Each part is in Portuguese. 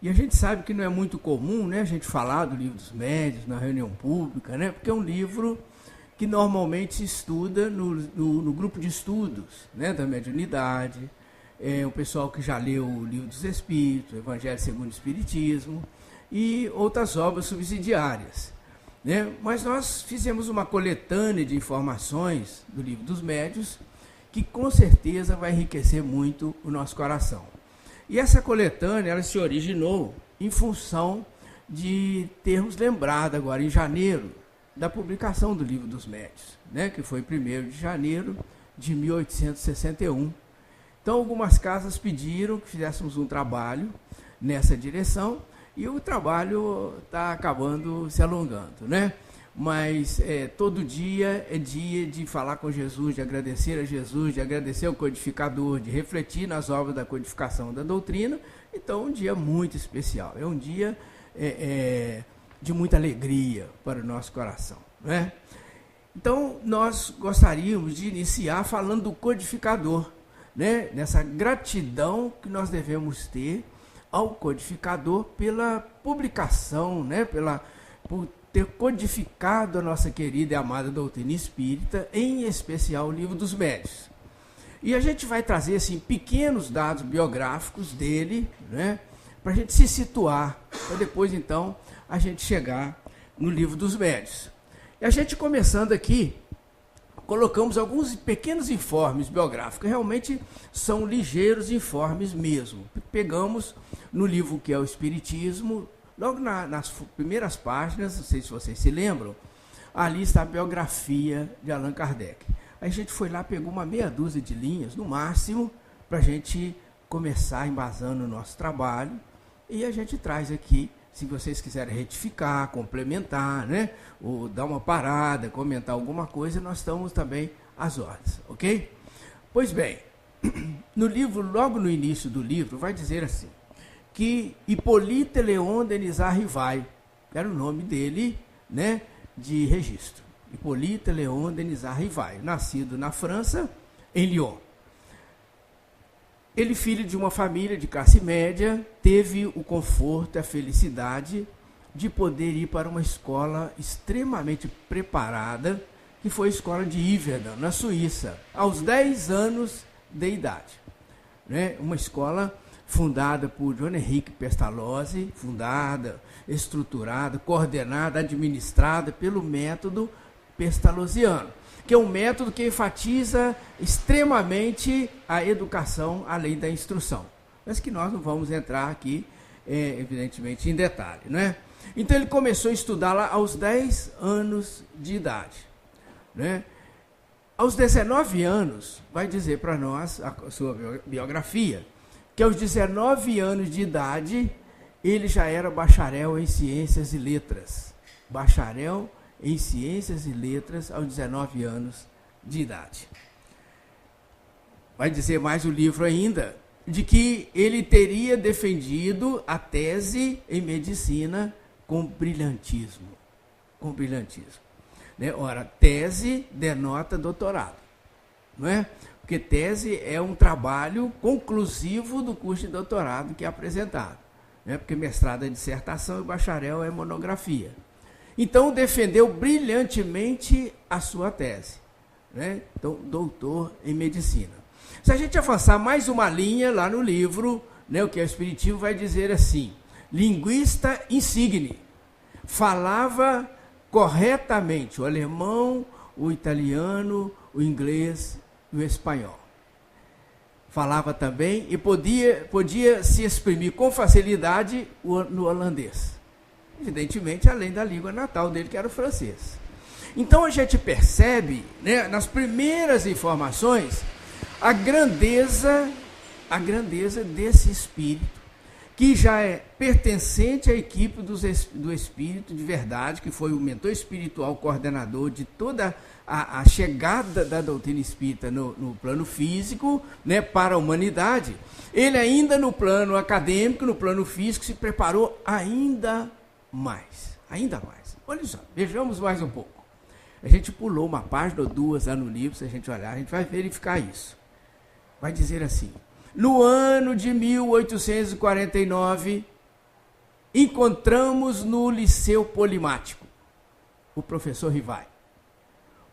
E a gente sabe que não é muito comum, né, a gente falar do Livro dos Médiuns na reunião pública, né, porque é um livro que normalmente se estuda no grupo de estudos, né, da mediunidade, o pessoal que já leu o Livro dos Espíritos, o Evangelho segundo o Espiritismo e outras obras subsidiárias, né? Mas nós fizemos uma coletânea de informações do Livro dos Médiuns que com certeza vai enriquecer muito o nosso coração. E essa coletânea ela se originou em função de termos lembrado agora em janeiro da publicação do Livro dos Médiuns, né, que foi 1º de janeiro de 1861. Então, algumas casas pediram que fizéssemos um trabalho nessa direção e o trabalho está acabando se alongando, né? Mas todo dia é dia de falar com Jesus, de agradecer a Jesus, de agradecer ao codificador, de refletir nas obras da codificação da doutrina. Então, um dia muito especial, é um dia de muita alegria para o nosso coração, né? Então, nós gostaríamos de iniciar falando do codificador, né? Nessa gratidão que nós devemos ter ao codificador pela publicação, né? Por ter codificado a nossa querida e amada doutrina espírita, em especial o Livro dos Médiuns. E a gente vai trazer assim, pequenos dados biográficos dele, né? Para a gente se situar, para depois então a gente chegar no Livro dos Médiuns. E a gente começando aqui, colocamos alguns pequenos informes biográficos, realmente são ligeiros informes mesmo. Pegamos no livro que é o Espiritismo, logo nas primeiras páginas, não sei se vocês se lembram, ali está a biografia de Allan Kardec. Aí a gente foi lá, pegou uma meia dúzia de linhas, no máximo, para a gente começar embasando o nosso trabalho, e a gente traz aqui, se vocês quiserem retificar, complementar, né? Ou dar uma parada, comentar alguma coisa, nós estamos também às ordens, ok? Pois bem, no livro, logo no início do livro, vai dizer assim, que Hippolyte Léon Denisard Rivail, que era o nome dele, né, de registro. Hippolyte Léon Denisard Rivail, nascido na França, em Lyon. Ele, filho de uma família de classe média, teve o conforto e a felicidade de poder ir para uma escola extremamente preparada, que foi a escola de Yverdon, na Suíça, aos 10 anos de idade, né? Uma escola fundada por John Henrique Pestalozzi, fundada, estruturada, coordenada, administrada pelo método pestalozziano, que é um método que enfatiza extremamente a educação além da instrução. Mas que nós não vamos entrar aqui, evidentemente, em detalhe, né? Então ele começou a estudar lá aos 10 anos de idade, né? Aos 19 anos, vai dizer para nós, a sua biografia, que aos 19 anos de idade, ele já era bacharel em Ciências e Letras. Bacharel em Ciências e Letras aos 19 anos de idade. Vai dizer mais o livro ainda, de que ele teria defendido a tese em medicina com brilhantismo. Com brilhantismo. Né? Ora, tese denota doutorado, não é? Porque tese é um trabalho conclusivo do curso de doutorado que é apresentado, né? Porque mestrado é dissertação e bacharel é monografia. Então, defendeu brilhantemente a sua tese, né? Então, doutor em medicina. Se a gente avançar mais uma linha lá no livro, né, o que é o Espiritismo, vai dizer assim, linguista insigne, falava corretamente o alemão, o italiano, o inglês e o espanhol. Falava também e podia se exprimir com facilidade no holandês. Evidentemente, além da língua natal dele, que era o francês. Então, a gente percebe, né, nas primeiras informações, a grandeza desse espírito, que já é pertencente à equipe do Espírito de Verdade, que foi o mentor espiritual coordenador de toda a chegada da doutrina espírita no plano físico, né, para a humanidade. Ele ainda no plano acadêmico, no plano físico, se preparou ainda mais. Olha só, vejamos mais um pouco. A gente pulou uma página ou duas lá no livro, se a gente olhar, a gente vai verificar isso. Vai dizer assim, no ano de 1849, encontramos no Liceu Polimático o professor Rivail,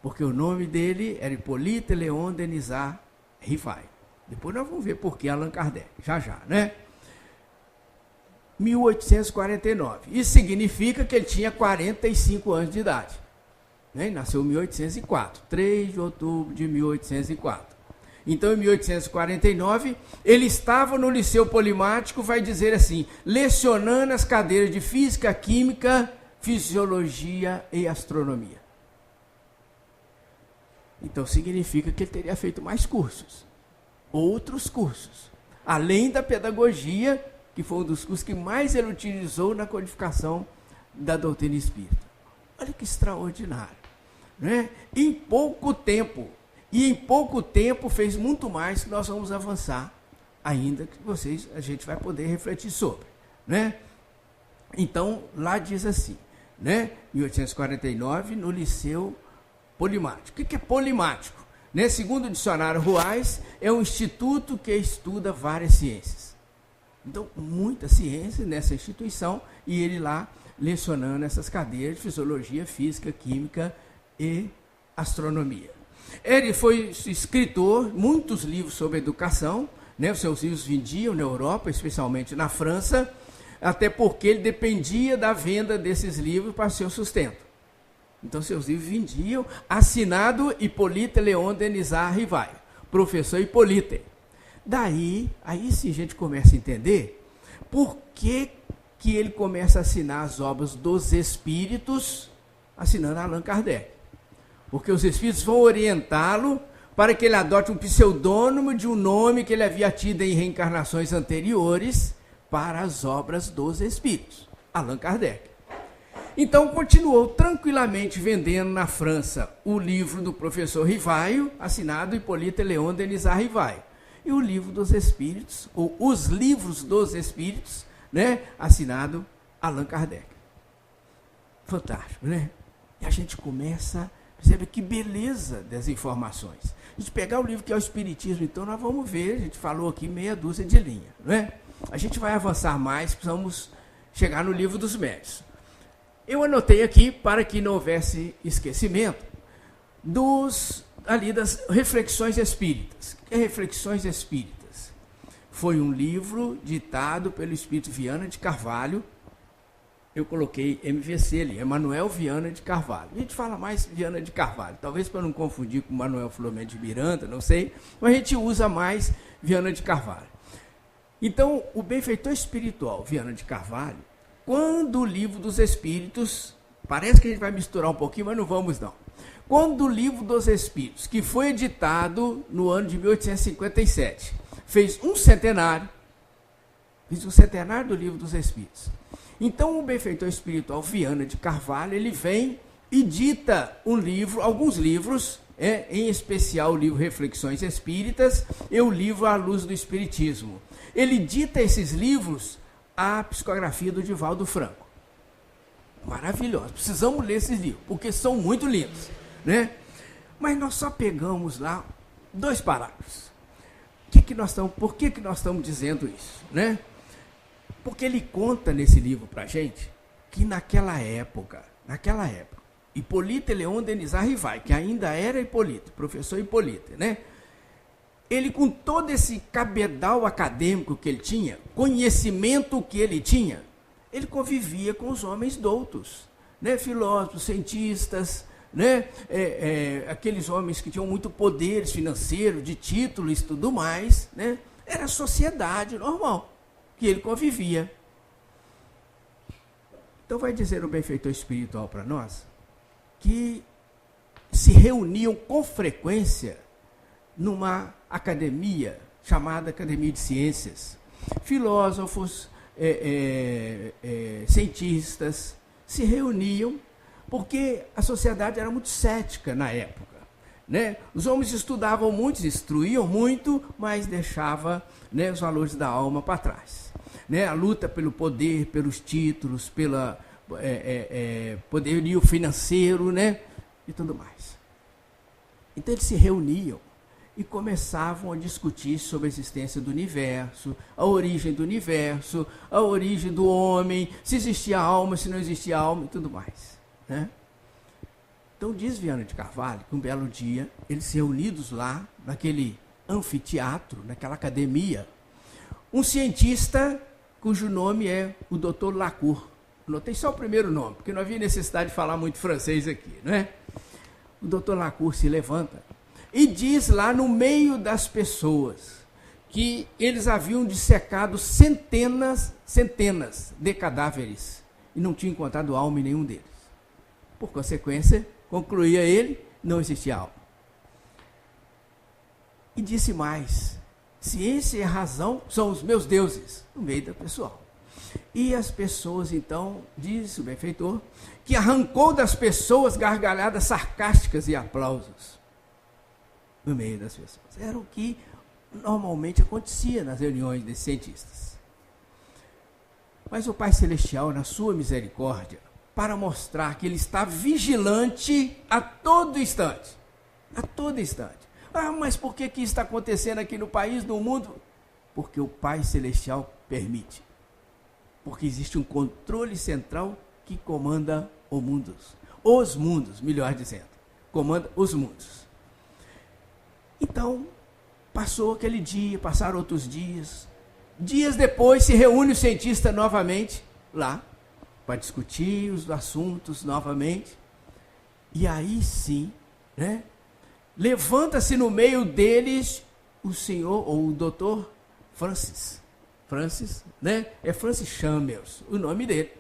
porque o nome dele era Hippolyte Léon Denisard Rivail. Depois nós vamos ver por que Allan Kardec, já, né? 1849. Isso significa que ele tinha 45 anos de idade. Né? Nasceu em 1804, 3 de outubro de 1804. Então, em 1849, ele estava no Liceu Polimático, vai dizer assim, lecionando as cadeiras de Física, Química, Fisiologia e Astronomia. Então, significa que ele teria feito mais cursos, outros cursos, além da pedagogia, que foi um dos cursos que mais ele utilizou na codificação da doutrina espírita. Olha que extraordinário, né? Em pouco tempo, e em pouco tempo fez muito mais que nós vamos avançar, ainda que a gente vai poder refletir sobre, né? Então, lá diz assim, né? 1849, no Liceu Polimático. O que é polimático? Né? Segundo o dicionário Ruais, é um instituto que estuda várias ciências. Então, muita ciência nessa instituição, e ele lá lecionando essas cadeiras de Fisiologia, Física, Química e Astronomia. Ele foi escritor, muitos livros sobre educação, né? Os seus livros vendiam na Europa, especialmente na França, até porque ele dependia da venda desses livros para seu sustento. Então, seus livros vendiam, assinado Hippolyte Léon Denisard Rivail, professor Hippolyte. Daí, aí sim a gente começa a entender por que ele começa a assinar as obras dos espíritos, assinando Allan Kardec. Porque os espíritos vão orientá-lo para que ele adote um pseudônimo de um nome que ele havia tido em reencarnações anteriores para as obras dos espíritos, Allan Kardec. Então, continuou tranquilamente vendendo na França o livro do professor Rivail, assinado Hippolyte Léon Denisard Rivail, e o livro dos Espíritos, ou os livros dos Espíritos, né, assinado Allan Kardec. Fantástico, né? E a gente começa, percebe que beleza das informações. A gente pegar o livro que é o Espiritismo, então nós vamos ver, a gente falou aqui meia dúzia de linhas, né? A gente vai avançar mais, precisamos chegar no livro dos médiuns. Eu anotei aqui, para que não houvesse esquecimento, das Reflexões Espíritas. O que é Reflexões Espíritas? Foi um livro ditado pelo Espírito Viana de Carvalho. Eu coloquei MVC ali, Emanuel Viana de Carvalho. A gente fala mais Viana de Carvalho, talvez para não confundir com Manuel Filomeno de Miranda, não sei, mas a gente usa mais Viana de Carvalho. Então, o benfeitor espiritual Viana de Carvalho, quando o livro dos Espíritos, parece que a gente vai misturar um pouquinho, mas não vamos não. Quando o livro dos Espíritos, que foi editado no ano de 1857, fez um centenário do livro dos Espíritos. Então o benfeitor espiritual Viana de Carvalho, ele vem e dita um livro, alguns livros, em especial o livro Reflexões Espíritas e o livro A Luz do Espiritismo. Ele dita esses livros a psicografia do Divaldo Franco. Maravilhoso, precisamos ler esses livros, porque são muito lindos, né? Mas nós só pegamos lá 2 parágrafos. Por que nós estamos dizendo isso, né? Porque ele conta nesse livro para a gente que naquela época, Hippolyte Léon Denisard Rivail, que ainda era Hippolyte, professor Hippolyte, né? Ele, com todo esse cabedal acadêmico que ele tinha, conhecimento que ele tinha, ele convivia com os homens doutos, né? Filósofos, cientistas, né? Aqueles homens que tinham muito poderes financeiros, de títulos e tudo mais, né? Era a sociedade normal que ele convivia. Então vai dizer o benfeitor espiritual para nós que se reuniam com frequência numa academia chamada Academia de Ciências. Filósofos, cientistas se reuniam porque a sociedade era muito cética na época, né? Os homens estudavam muito, instruíam muito, mas deixavam, né, os valores da alma para trás, né? A luta pelo poder, pelos títulos, pelo poderio financeiro, né? E tudo mais. Então eles se reuniam e começavam a discutir sobre a existência do universo, a origem do universo, a origem do homem, se existia alma, se não existia alma e tudo mais, né? Então diz Viana de Carvalho que um belo dia, eles reunidos lá, naquele anfiteatro, naquela academia, um cientista cujo nome é o Dr. Lacour. Notei só o primeiro nome, porque não havia necessidade de falar muito francês aqui, não é? O Dr. Lacour se levanta e diz lá no meio das pessoas que eles haviam dissecado centenas de cadáveres e não tinham encontrado alma em nenhum deles. Por consequência, concluía ele, não existia alma. E disse mais: ciência e razão são os meus deuses, no meio da pessoal. E as pessoas, então, diz o benfeitor, que arrancou das pessoas gargalhadas sarcásticas e aplausos no meio das pessoas. Era o que normalmente acontecia nas reuniões desses cientistas. Mas o Pai Celestial, na sua misericórdia, para mostrar que ele está vigilante a todo instante, Ah, mas por que isso está acontecendo aqui no país, no mundo? Porque o Pai Celestial permite. Porque existe um controle central que comanda os mundos, melhor dizendo, comanda os mundos. Então, passou aquele dia, passaram outros dias. Dias depois se reúne o cientista novamente lá, para discutir os assuntos novamente. E aí sim, né? Levanta-se no meio deles o senhor, ou o doutor Francis, né? É Francis Chambers, o nome dele.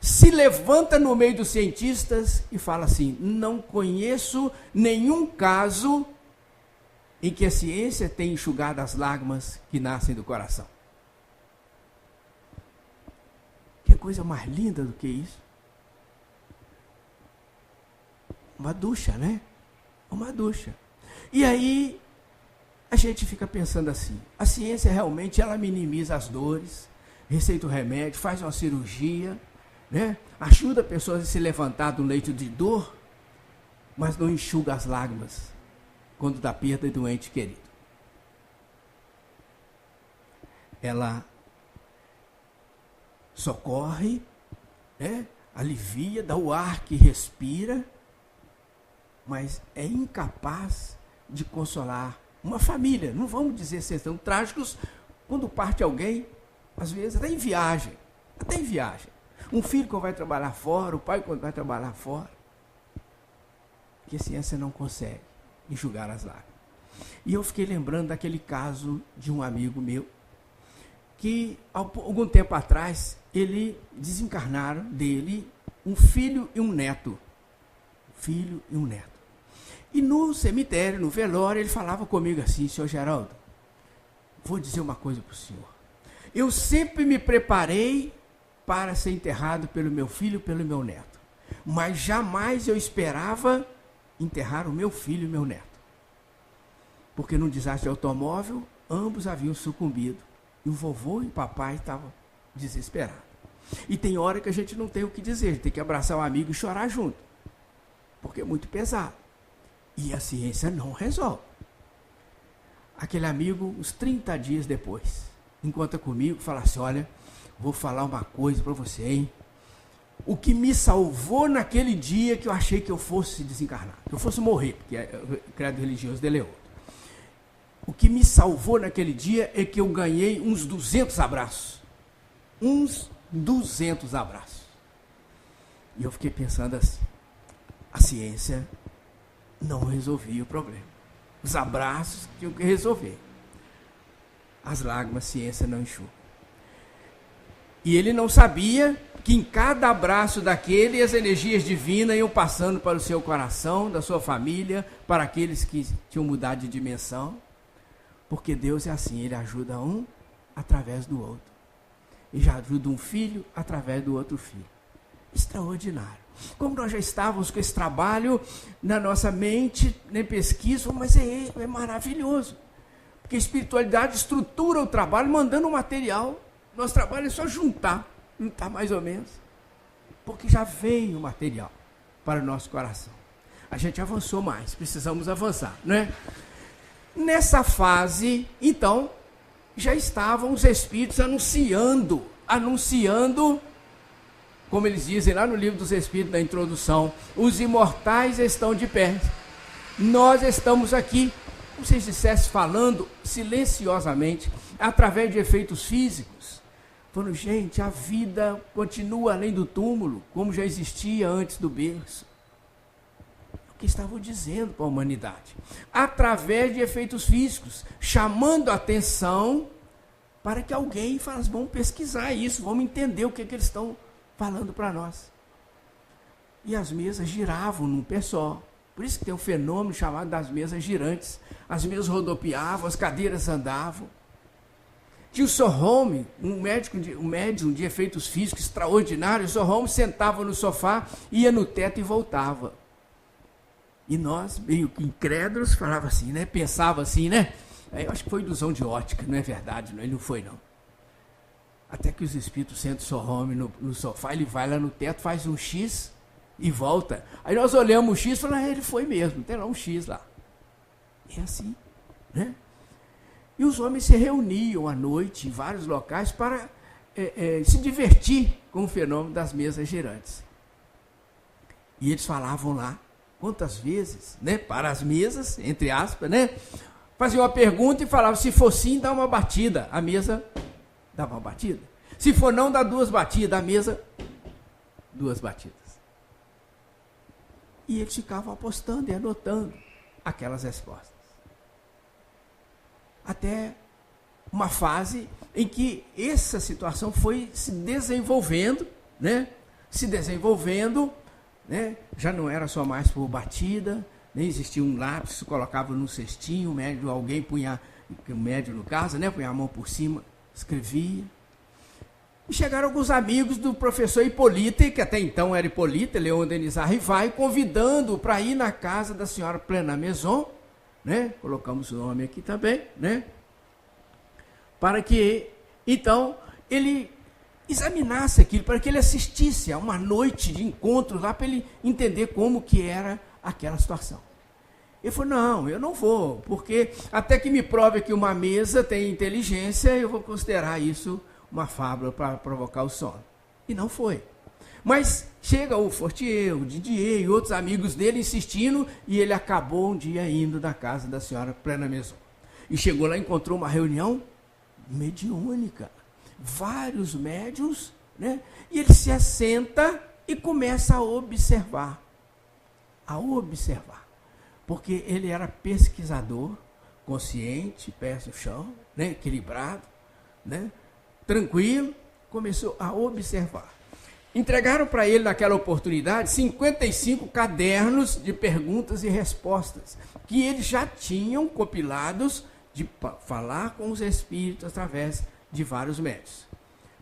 Se levanta no meio dos cientistas e fala assim: não conheço nenhum caso em que a ciência tenha enxugado as lágrimas que nascem do coração. Que coisa mais linda do que isso? Uma ducha, né? Uma ducha. E aí a gente fica pensando assim: a ciência realmente ela minimiza as dores, receita o remédio, faz uma cirurgia, né? Ajuda pessoas a se levantar do leito de dor, mas não enxuga as lágrimas quando dá perda de um ente querido. Ela socorre, né? Alivia, dá o ar que respira, mas é incapaz de consolar uma família. Não vamos dizer ser tão trágicos, quando parte alguém, às vezes até em viagem. Um filho quando vai trabalhar fora, o pai quando vai trabalhar fora. Que a ciência não consegue enxugar as lágrimas. E eu fiquei lembrando daquele caso de um amigo meu, que algum tempo atrás, ele desencarnaram dele um filho e um neto. E no cemitério, no velório, ele falava comigo assim: senhor Geraldo, vou dizer uma coisa para o senhor. Eu sempre me preparei para ser enterrado pelo meu filho e pelo meu neto. Mas jamais eu esperava enterrar o meu filho e meu neto. Porque num desastre de automóvel, ambos haviam sucumbido. E o vovô e o papai estavam desesperados. E tem hora que a gente não tem o que dizer, a gente tem que abraçar o amigo e chorar junto. Porque é muito pesado. E a ciência não resolve. Aquele amigo, uns 30 dias depois, encontra comigo e fala assim: olha, vou falar uma coisa para você, hein? O que me salvou naquele dia que eu achei que eu fosse desencarnar, que eu fosse morrer, porque o credo religioso dele é outro. O que me salvou naquele dia é que eu ganhei uns 200 abraços. Uns 200 abraços. E eu fiquei pensando assim: a ciência não resolvia o problema. Os abraços tinham que resolver. As lágrimas, a ciência não enxuga. E ele não sabia que em cada abraço daquele, as energias divinas iam passando para o seu coração, da sua família, para aqueles que tinham mudado de dimensão. Porque Deus é assim, Ele ajuda um através do outro. E já ajuda um filho através do outro filho. Extraordinário. Como nós já estávamos com esse trabalho na nossa mente, nem pesquisa, mas é maravilhoso. Porque a espiritualidade estrutura o trabalho mandando o material. Nosso trabalho é só juntar mais ou menos. Porque já veio o material para o nosso coração. A gente avançou mais, precisamos avançar, não é? Nessa fase, então, já estavam os espíritos anunciando, como eles dizem lá no livro dos Espíritos, na introdução, os imortais estão de pé. Nós estamos aqui, como se estivesse falando silenciosamente, através de efeitos físicos, falando, gente, a vida continua além do túmulo, como já existia antes do berço. O que estavam dizendo para a humanidade? Através de efeitos físicos, chamando a atenção para que alguém falasse, vamos pesquisar isso, vamos entender o que eles estão falando para nós. E as mesas giravam num pé só. Por isso que tem um fenômeno chamado das mesas girantes. As mesas rodopiavam, as cadeiras andavam. Tinha o Sohome, um médium de efeitos físicos extraordinário. O Sohome sentava no sofá, ia no teto e voltava. E nós, meio que incrédulos, falava assim, né? Pensava assim, né? Eu acho que foi ilusão de ótica, não é verdade, não, ele não foi, não. Até que os espíritos sentam o Sohome no sofá, ele vai lá no teto, faz um X e volta. Aí nós olhamos o X e falamos, ele foi mesmo, tem lá um X lá. E é assim, né? E os homens se reuniam à noite em vários locais para se divertir com o fenômeno das mesas girantes. E eles falavam lá, quantas vezes, né, para as mesas, entre aspas, né, faziam uma pergunta e falavam, se for sim, dá uma batida. A mesa dava uma batida. Se for não, dá 2 batidas. A mesa, 2 batidas. E eles ficavam apostando e anotando aquelas respostas. Até uma fase em que essa situação foi se desenvolvendo, né? Já não era só mais por batida, nem existia um lápis, se colocava num cestinho, o médium, alguém punha, o médium no caso, né? Punha a mão por cima, escrevia. E chegaram alguns amigos do professor Hipólito, que até então era Hipólito, Leon Denis Arrivai, convidando-o para ir na casa da senhora Plena Maison, né? Colocamos o nome aqui também, né? Para que, então, ele examinasse aquilo, para que ele assistisse a uma noite de encontro lá, para ele entender como que era aquela situação. Ele falou, não, eu não vou, porque até que me prove que uma mesa tem inteligência, eu vou considerar isso uma fábula para provocar o sono. E não foi. Mas chega o Fortier, o Didier e outros amigos dele insistindo, e ele acabou um dia indo na casa da senhora Plena Maison. E chegou lá e encontrou uma reunião mediúnica. Vários médiuns, né? E ele se assenta e começa a observar. Porque ele era pesquisador, consciente, pés no chão, né? Equilibrado, né? Tranquilo, começou a observar. Entregaram para ele, naquela oportunidade, 55 cadernos de perguntas e respostas, que eles já tinham compilados de falar com os espíritos através de vários médiuns.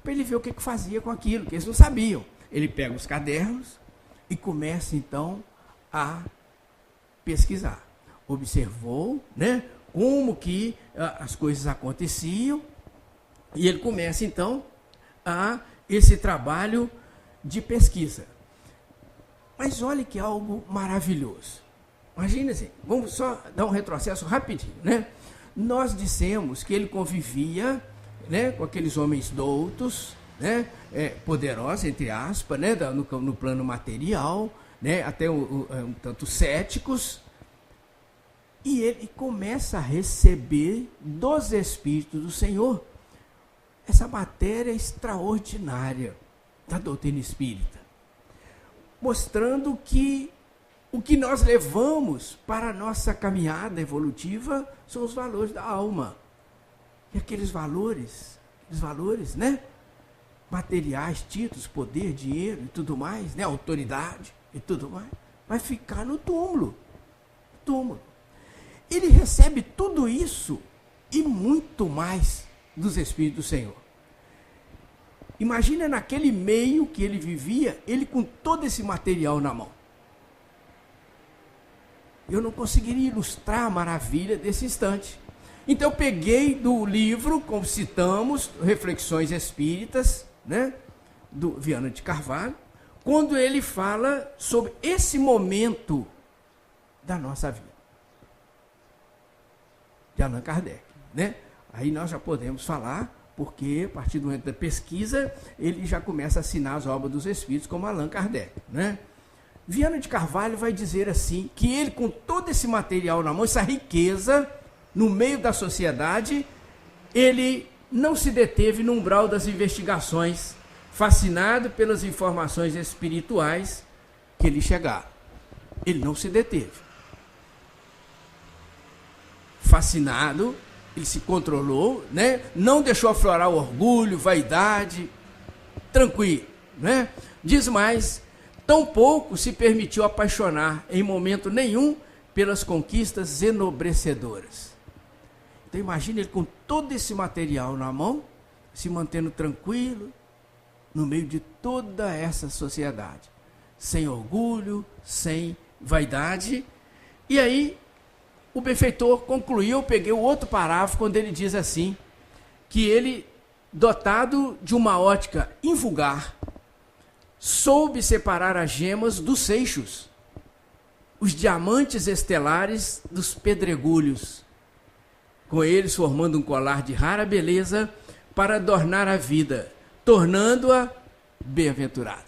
Para ele ver o que fazia com aquilo, que eles não sabiam. Ele pega os cadernos e começa, então, a pesquisar. Observou, né, como que as coisas aconteciam, e ele começa, então, a esse trabalho de pesquisa. Mas olha que algo maravilhoso. Imagina assim, vamos só dar um retrocesso rapidinho, né? Nós dissemos que ele convivia, né, com aqueles homens doutos, né, poderosos, entre aspas, né, no plano material, né, até um tanto céticos, e ele começa a receber dos Espíritos do Senhor essa matéria extraordinária da doutrina espírita, mostrando que o que nós levamos para a nossa caminhada evolutiva são os valores da alma. E aqueles valores, né? Materiais, títulos, poder, dinheiro e tudo mais, né? Autoridade e tudo mais, vai ficar no túmulo. Ele recebe tudo isso e muito mais dos Espíritos do Senhor. Imagina naquele meio que ele vivia, ele com todo esse material na mão. Eu não conseguiria ilustrar a maravilha desse instante. Então eu peguei do livro, como citamos, Reflexões Espíritas, né, do Viana de Carvalho, quando ele fala sobre esse momento da nossa vida. de Allan Kardec, né? Aí nós já podemos falar, porque a partir do momento da pesquisa, ele já começa a assinar as obras dos Espíritos como Allan Kardec, né? Viana de Carvalho vai dizer assim, que ele, com todo esse material na mão, essa riqueza, no meio da sociedade, ele não se deteve no umbral das investigações, fascinado pelas informações espirituais que lhe chegaram. Ele não se deteve. Fascinado, ele se controlou, né? Não deixou aflorar o orgulho, vaidade, tranquilo, né? Diz mais, tampouco se permitiu apaixonar em momento nenhum pelas conquistas enobrecedoras. Então imagine ele com todo esse material na mão, se mantendo tranquilo, no meio de toda essa sociedade, sem orgulho, sem vaidade. E aí o benfeitor concluiu, eu peguei o outro parágrafo, quando ele diz assim, que ele, dotado de uma ótica invulgar, soube separar as gemas dos seixos, os diamantes estelares dos pedregulhos, com eles formando um colar de rara beleza para adornar a vida, tornando-a bem-aventurada.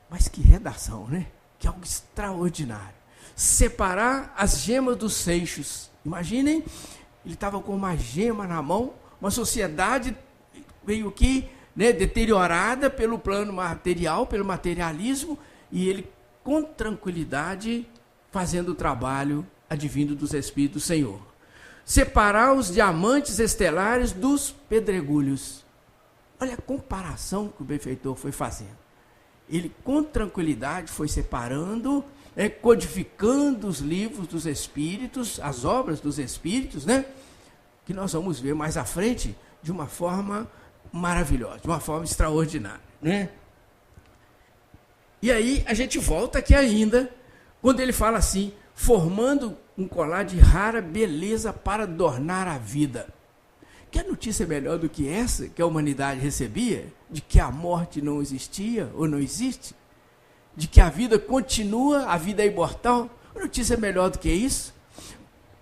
Mas que redação, né? Que algo extraordinário. Separar as gemas dos seixos. Imaginem, ele estava com uma gema na mão, uma sociedade meio que, né, deteriorada pelo plano material, pelo materialismo, e ele com tranquilidade fazendo o trabalho advindo dos Espíritos do Senhor. Separar os diamantes estelares dos pedregulhos. Olha a comparação que o benfeitor foi fazendo. Ele com tranquilidade foi separando, codificando os livros dos Espíritos, as obras dos Espíritos, né? Que nós vamos ver mais à frente de uma forma maravilhosa, de uma forma extraordinária, né? E aí a gente volta aqui ainda, quando ele fala assim, formando um colar de rara beleza para adornar a vida. Que notícia melhor do que essa que a humanidade recebia, de que a morte não existia ou não existe, de que a vida continua, a vida é imortal? Uma notícia melhor do que isso?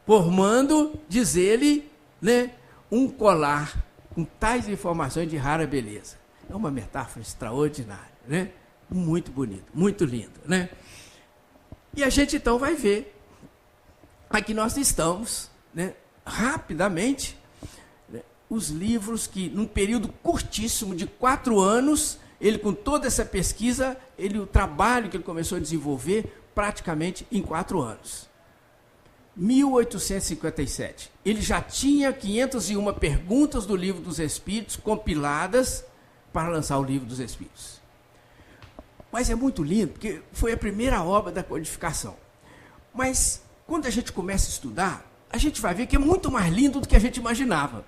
Formando, diz ele, né, um colar com tais informações de rara beleza. É uma metáfora extraordinária, né? Muito bonito, muito lindo, né? E a gente então vai ver, aqui nós estamos, né, rapidamente, né, os livros que, num período curtíssimo de 4 anos, ele com toda essa pesquisa, o trabalho que ele começou a desenvolver, praticamente em 4 anos. 1857, ele já tinha 501 perguntas do Livro dos Espíritos compiladas para lançar o Livro dos Espíritos. Mas é muito lindo, porque foi a primeira obra da codificação. Mas, quando a gente começa a estudar, a gente vai ver que é muito mais lindo do que a gente imaginava.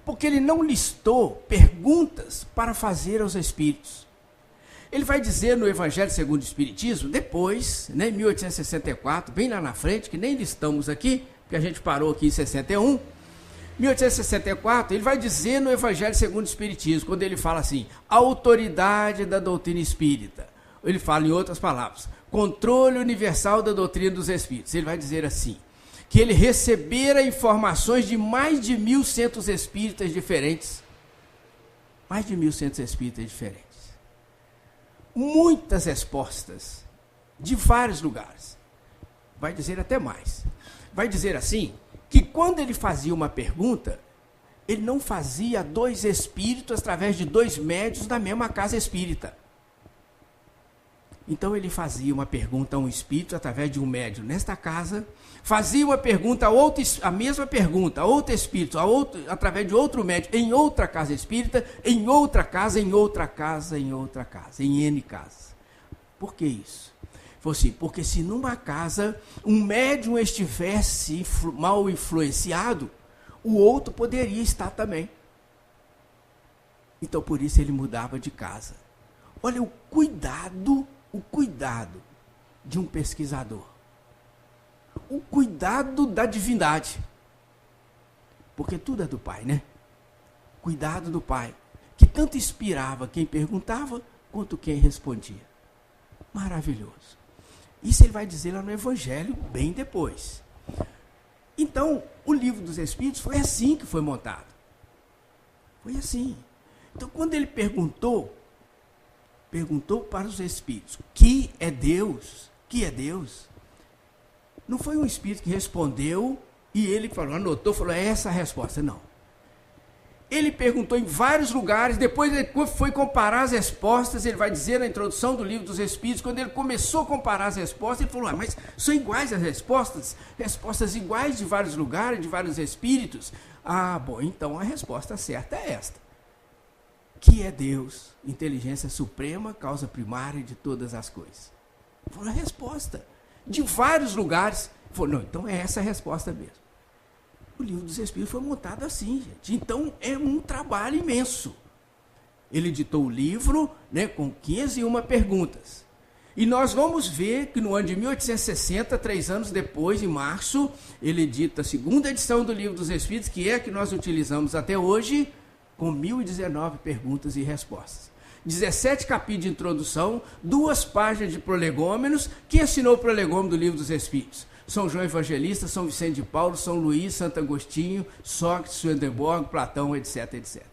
Porque ele não listou perguntas para fazer aos Espíritos. Ele vai dizer no Evangelho segundo o Espiritismo, depois, né, em 1864, bem lá na frente, que nem listamos aqui, porque a gente parou aqui em 61, 1864, ele vai dizer no Evangelho segundo o Espiritismo, quando ele fala assim, a autoridade da doutrina espírita. Ele fala em outras palavras, controle universal da doutrina dos Espíritos. Ele vai dizer assim, que ele recebera informações de mais de 1.100 espíritas diferentes. Mais de 1.100 espíritas diferentes. Muitas respostas de vários lugares. Vai dizer até mais. Vai dizer assim, que quando ele fazia uma pergunta, ele não fazia 2 espíritos através de 2 médiuns da mesma casa espírita. Então ele fazia uma pergunta a um espírito através de um médium nesta casa, fazia uma pergunta a outro, a mesma pergunta a outro espírito, através de outro médium, em outra casa espírita, em outra casa, em outra casa, em outra casa, em N casas. Por que isso? Foi assim, porque se numa casa um médium estivesse mal influenciado, o outro poderia estar também. Então por isso ele mudava de casa. Olha o cuidado de um pesquisador. O cuidado da divindade. Porque tudo é do Pai, né? Cuidado do Pai, que tanto inspirava quem perguntava, quanto quem respondia. Maravilhoso. Isso ele vai dizer lá no Evangelho, bem depois. Então, o Livro dos Espíritos foi assim que foi montado. Foi assim. Então, quando ele perguntou para os espíritos, que é Deus? Que é Deus? Não foi um espírito que respondeu e ele falou, anotou, falou, é essa a resposta. Não. Ele perguntou em vários lugares, depois ele foi comparar as respostas, ele vai dizer na introdução do Livro dos Espíritos, quando ele começou a comparar as respostas, ele falou, mas são iguais as respostas? Respostas iguais de vários lugares, de vários espíritos? Ah, bom, então a resposta certa é esta. Que é Deus, inteligência suprema, causa primária de todas as coisas. Foi a resposta. De vários lugares. Falou, não, então é essa a resposta mesmo. O Livro dos Espíritos foi montado assim, gente. Então é um trabalho imenso. Ele editou o livro, né, com 501 perguntas. E nós vamos ver que no ano de 1860, 3 anos depois, em março, ele edita a segunda edição do Livro dos Espíritos, que é a que nós utilizamos até hoje, com 1019 perguntas e respostas. 17 capítulos de introdução, 2 páginas de prolegômenos. Quem assinou o prolegômeno do Livro dos Espíritos? São João Evangelista, São Vicente de Paulo, São Luís, Santo Agostinho, Sócrates, Swedenborg, Platão, etc, etc.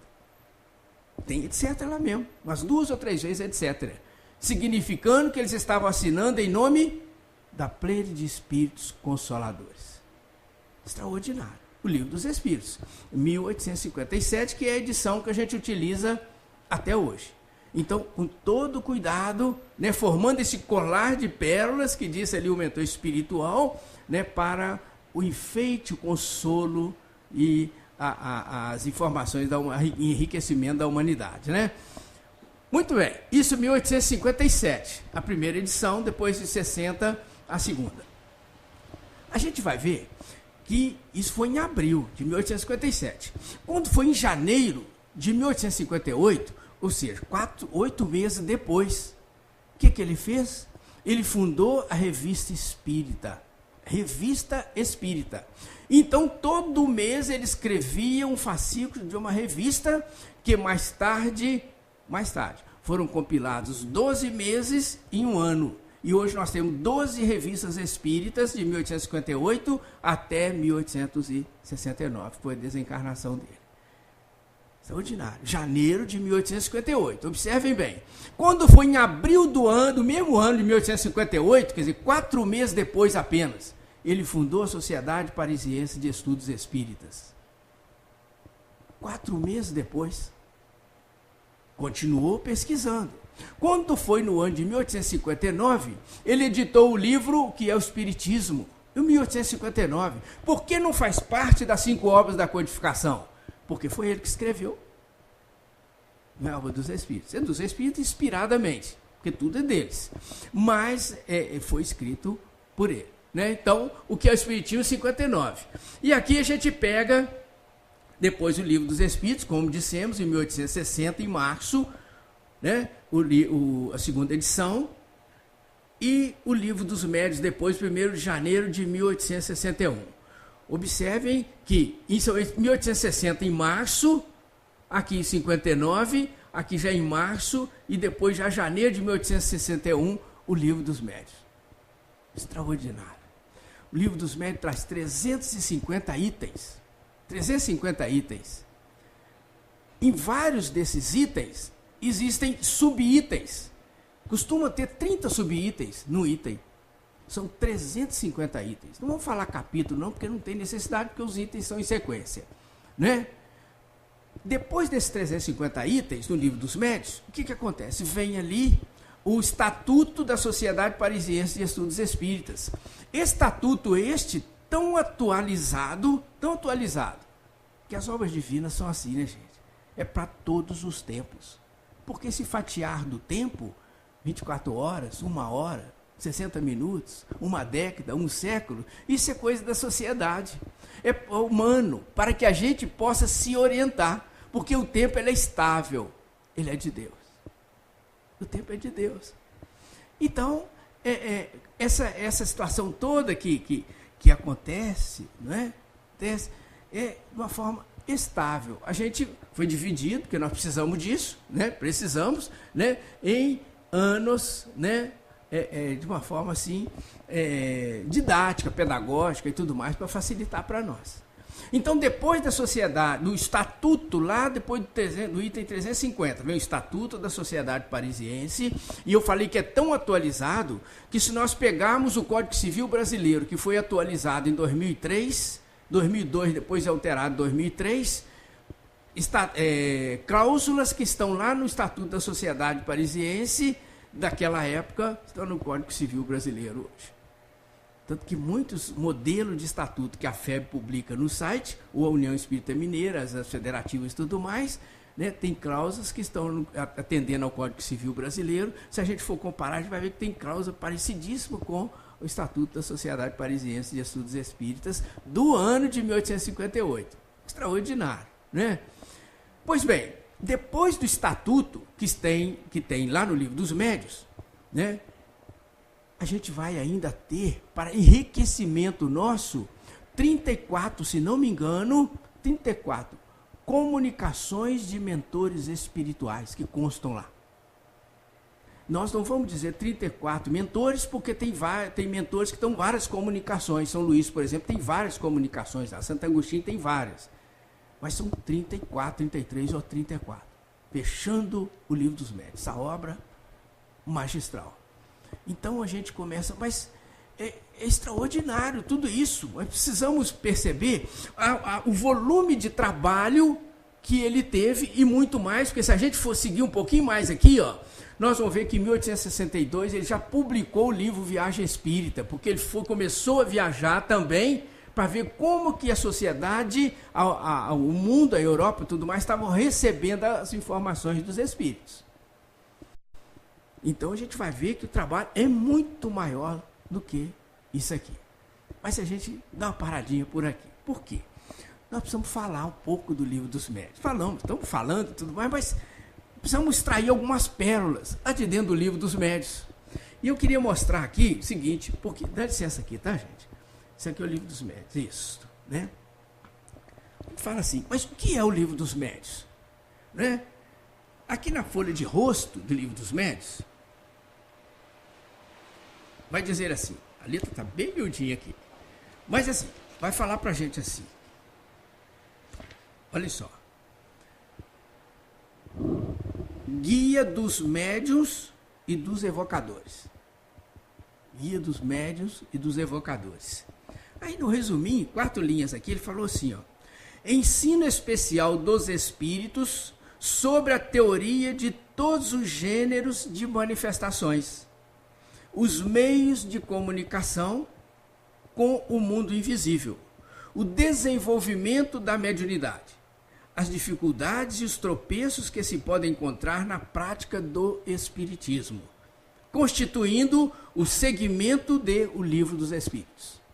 Tem etc lá mesmo, umas 2 ou 3 vezes etc. Significando que eles estavam assinando em nome da plede de espíritos consoladores. Extraordinário. O Livro dos Espíritos, 1857, que é a edição que a gente utiliza até hoje. Então, com todo cuidado, né, formando esse colar de pérolas, que disse ali o mentor espiritual, né, para o enfeite, o consolo e as informações, enriquecimento da humanidade. Né? Muito bem, isso em 1857, a primeira edição, depois de 60, a segunda. A gente vai ver que isso foi em abril de 1857. Quando foi em janeiro de 1858, ou seja, 8 meses depois, o que ele fez? Ele fundou a Revista Espírita. Revista Espírita. Então, todo mês ele escrevia um fascículo de uma revista que mais tarde, foram compilados 12 meses em um ano. E hoje nós temos 12 revistas espíritas de 1858 até 1869, foi a desencarnação dele. Extraordinário. Janeiro de 1858. Observem bem. Quando foi em abril do mesmo ano de 1858, quer dizer, 4 meses depois apenas, ele fundou a Sociedade Parisiense de Estudos Espíritas. 4 meses depois. Continuou pesquisando. Quando foi no ano de 1859, ele editou o livro que é o Espiritismo. Em 1859. Por que não faz parte das 5 obras da codificação? Porque foi ele que escreveu. Não é a obra dos Espíritos. É dos Espíritos inspiradamente, porque tudo é deles. Mas foi escrito por ele. Né? Então, o que é o Espiritismo? 59. E aqui a gente pega, depois o Livro dos Espíritos, como dissemos, em 1860, em março, né? A segunda edição, e o Livro dos Médiuns, depois, 1º de janeiro de 1861. Observem que em 1860, em março, aqui em 59, aqui já em março, e depois já janeiro de 1861, o Livro dos Médiuns. Extraordinário. O Livro dos Médiuns traz 350 itens. 350 itens. Em vários desses itens, existem subitens. Costuma ter 30 subitens no item. São 350 itens. Não vamos falar capítulo não, porque não tem necessidade, porque os itens são em sequência. Né? Depois desses 350 itens no Livro dos Médiuns, o que acontece? Vem ali o Estatuto da Sociedade Parisiense de Estudos Espíritas. Estatuto este tão atualizado, que as obras divinas são assim, né, gente? É para todos os tempos. Porque se fatiar do tempo, 24 horas, 1 hora, 60 minutos, 1 década, 1 século, isso é coisa da sociedade. É humano, para que a gente possa se orientar, porque o tempo ele é estável, ele é de Deus. O tempo é de Deus. Então, essa situação toda que acontece, não é? Acontece, de uma forma estável. A gente foi dividido, porque nós precisamos disso, né? Precisamos, né? Em anos, né? de uma forma assim, didática, pedagógica e tudo mais, para facilitar para nós. Então, depois da sociedade, do estatuto, lá depois do item 350, vem o Estatuto da Sociedade Parisiense, e eu falei que é tão atualizado que se nós pegarmos o Código Civil Brasileiro, que foi atualizado em 2003, 2002, depois é alterado em 2003, cláusulas que estão lá no Estatuto da Sociedade Parisiense, daquela época, estão no Código Civil Brasileiro hoje. Tanto que muitos modelos de estatuto que a FEB publica no site, ou a União Espírita Mineira, as federativas e tudo mais, né, tem cláusulas que estão atendendo ao Código Civil Brasileiro. Se a gente for comparar, a gente vai ver que tem cláusula parecidíssima com o Estatuto da Sociedade Parisiense de Estudos Espíritas do ano de 1858. Extraordinário, né? Pois bem, depois do estatuto que tem lá no Livro dos Médiuns, né, a gente vai ainda ter, para enriquecimento nosso, 34, se não me engano, 34 comunicações de mentores espirituais que constam lá. Nós não vamos dizer 34 mentores, porque tem mentores que dão várias comunicações. São Luís, por exemplo, tem várias comunicações. A Santo Agostinho tem várias. Mas são 34, 33 ou 34. Fechando o Livro dos Médiuns. Essa obra magistral. Então a gente começa, mas é extraordinário tudo isso. Nós precisamos perceber o volume de trabalho que ele teve e muito mais, porque se a gente for seguir um pouquinho mais aqui, ó, nós vamos ver que em 1862 ele já publicou o livro Viagem Espírita, porque ele começou a viajar também para ver como que a sociedade, o mundo, a Europa e tudo mais, estavam recebendo as informações dos espíritos. Então a gente vai ver que o trabalho é muito maior do que isso aqui. Mas se a gente dá uma paradinha por aqui, por quê? Nós precisamos falar um pouco do Livro dos Médiuns. Estamos falando e tudo mais, mas precisamos extrair algumas pérolas lá de dentro do Livro dos Médiuns. E eu queria mostrar aqui o seguinte, porque, dá licença aqui, tá, gente? Isso aqui é o Livro dos Médiuns, isso, né? Fala assim, mas o que é o Livro dos Médiuns? Né? Aqui na folha de rosto do Livro dos Médiuns, vai dizer assim, a letra está bem miudinha aqui, mas assim, vai falar para a gente assim, olha só, Guia dos Médiuns e dos Evocadores. Guia dos Médiuns e dos Evocadores. Aí no resuminho, 4 linhas aqui, ele falou assim, ó, ensino especial dos espíritos sobre a teoria de todos os gêneros de manifestações, os meios de comunicação com o mundo invisível, o desenvolvimento da mediunidade, as dificuldades e os tropeços que se podem encontrar na prática do espiritismo, constituindo o segmento de O Livro dos Espíritos.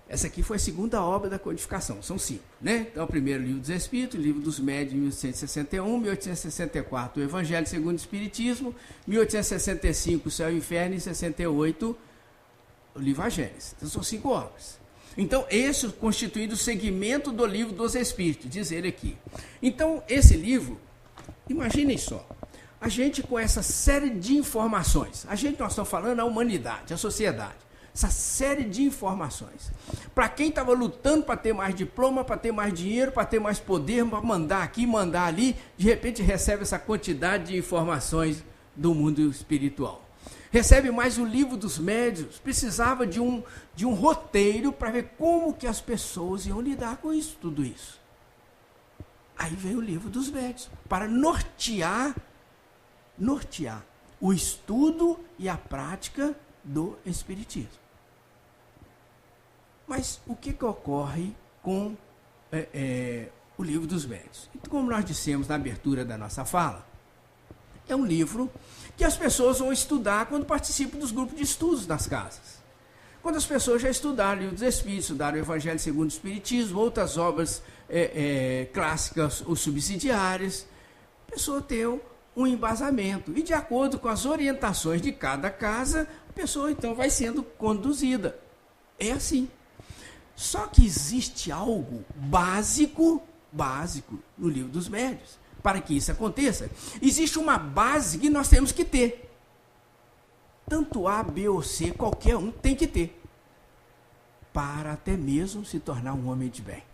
Essa aqui foi a segunda obra da codificação, são 5, né? Então, o primeiro Livro dos Espíritos, o Livro dos Médiuns, 1861, 1864, o Evangelho segundo o Espiritismo, 1865, o Céu e o Inferno, e 68, o livro A Gênese. Então, são 5 obras. Então, esse constituindo o segmento do Livro dos Espíritos, diz ele aqui. Então, esse livro, imaginem só, a gente com essa série de informações, nós estamos falando a humanidade, a sociedade, essa série de informações. Para quem estava lutando para ter mais diploma, para ter mais dinheiro, para ter mais poder, para mandar aqui, mandar ali, de repente recebe essa quantidade de informações do mundo espiritual. Recebe mais o Livro dos Médiuns, precisava de um roteiro para ver como que as pessoas iam lidar com isso, tudo isso. Aí veio o Livro dos Médiuns, para nortear o estudo e a prática do Espiritismo. Mas o que ocorre com o Livro dos Médiuns? Então, como nós dissemos na abertura da nossa fala, é um livro que as pessoas vão estudar quando participam dos grupos de estudos das casas. Quando as pessoas já estudaram o Livro dos Espíritos, estudaram o Evangelho segundo o Espiritismo, outras obras clássicas ou subsidiárias, a pessoa tem um embasamento. E de acordo com as orientações de cada casa, a pessoa então vai sendo conduzida. É assim. Só que existe algo básico no Livro dos Médiuns. Para que isso aconteça, existe uma base que nós temos que ter. tanto A, B ou C, qualquer um tem que ter, para até mesmo se tornar um homem de bem.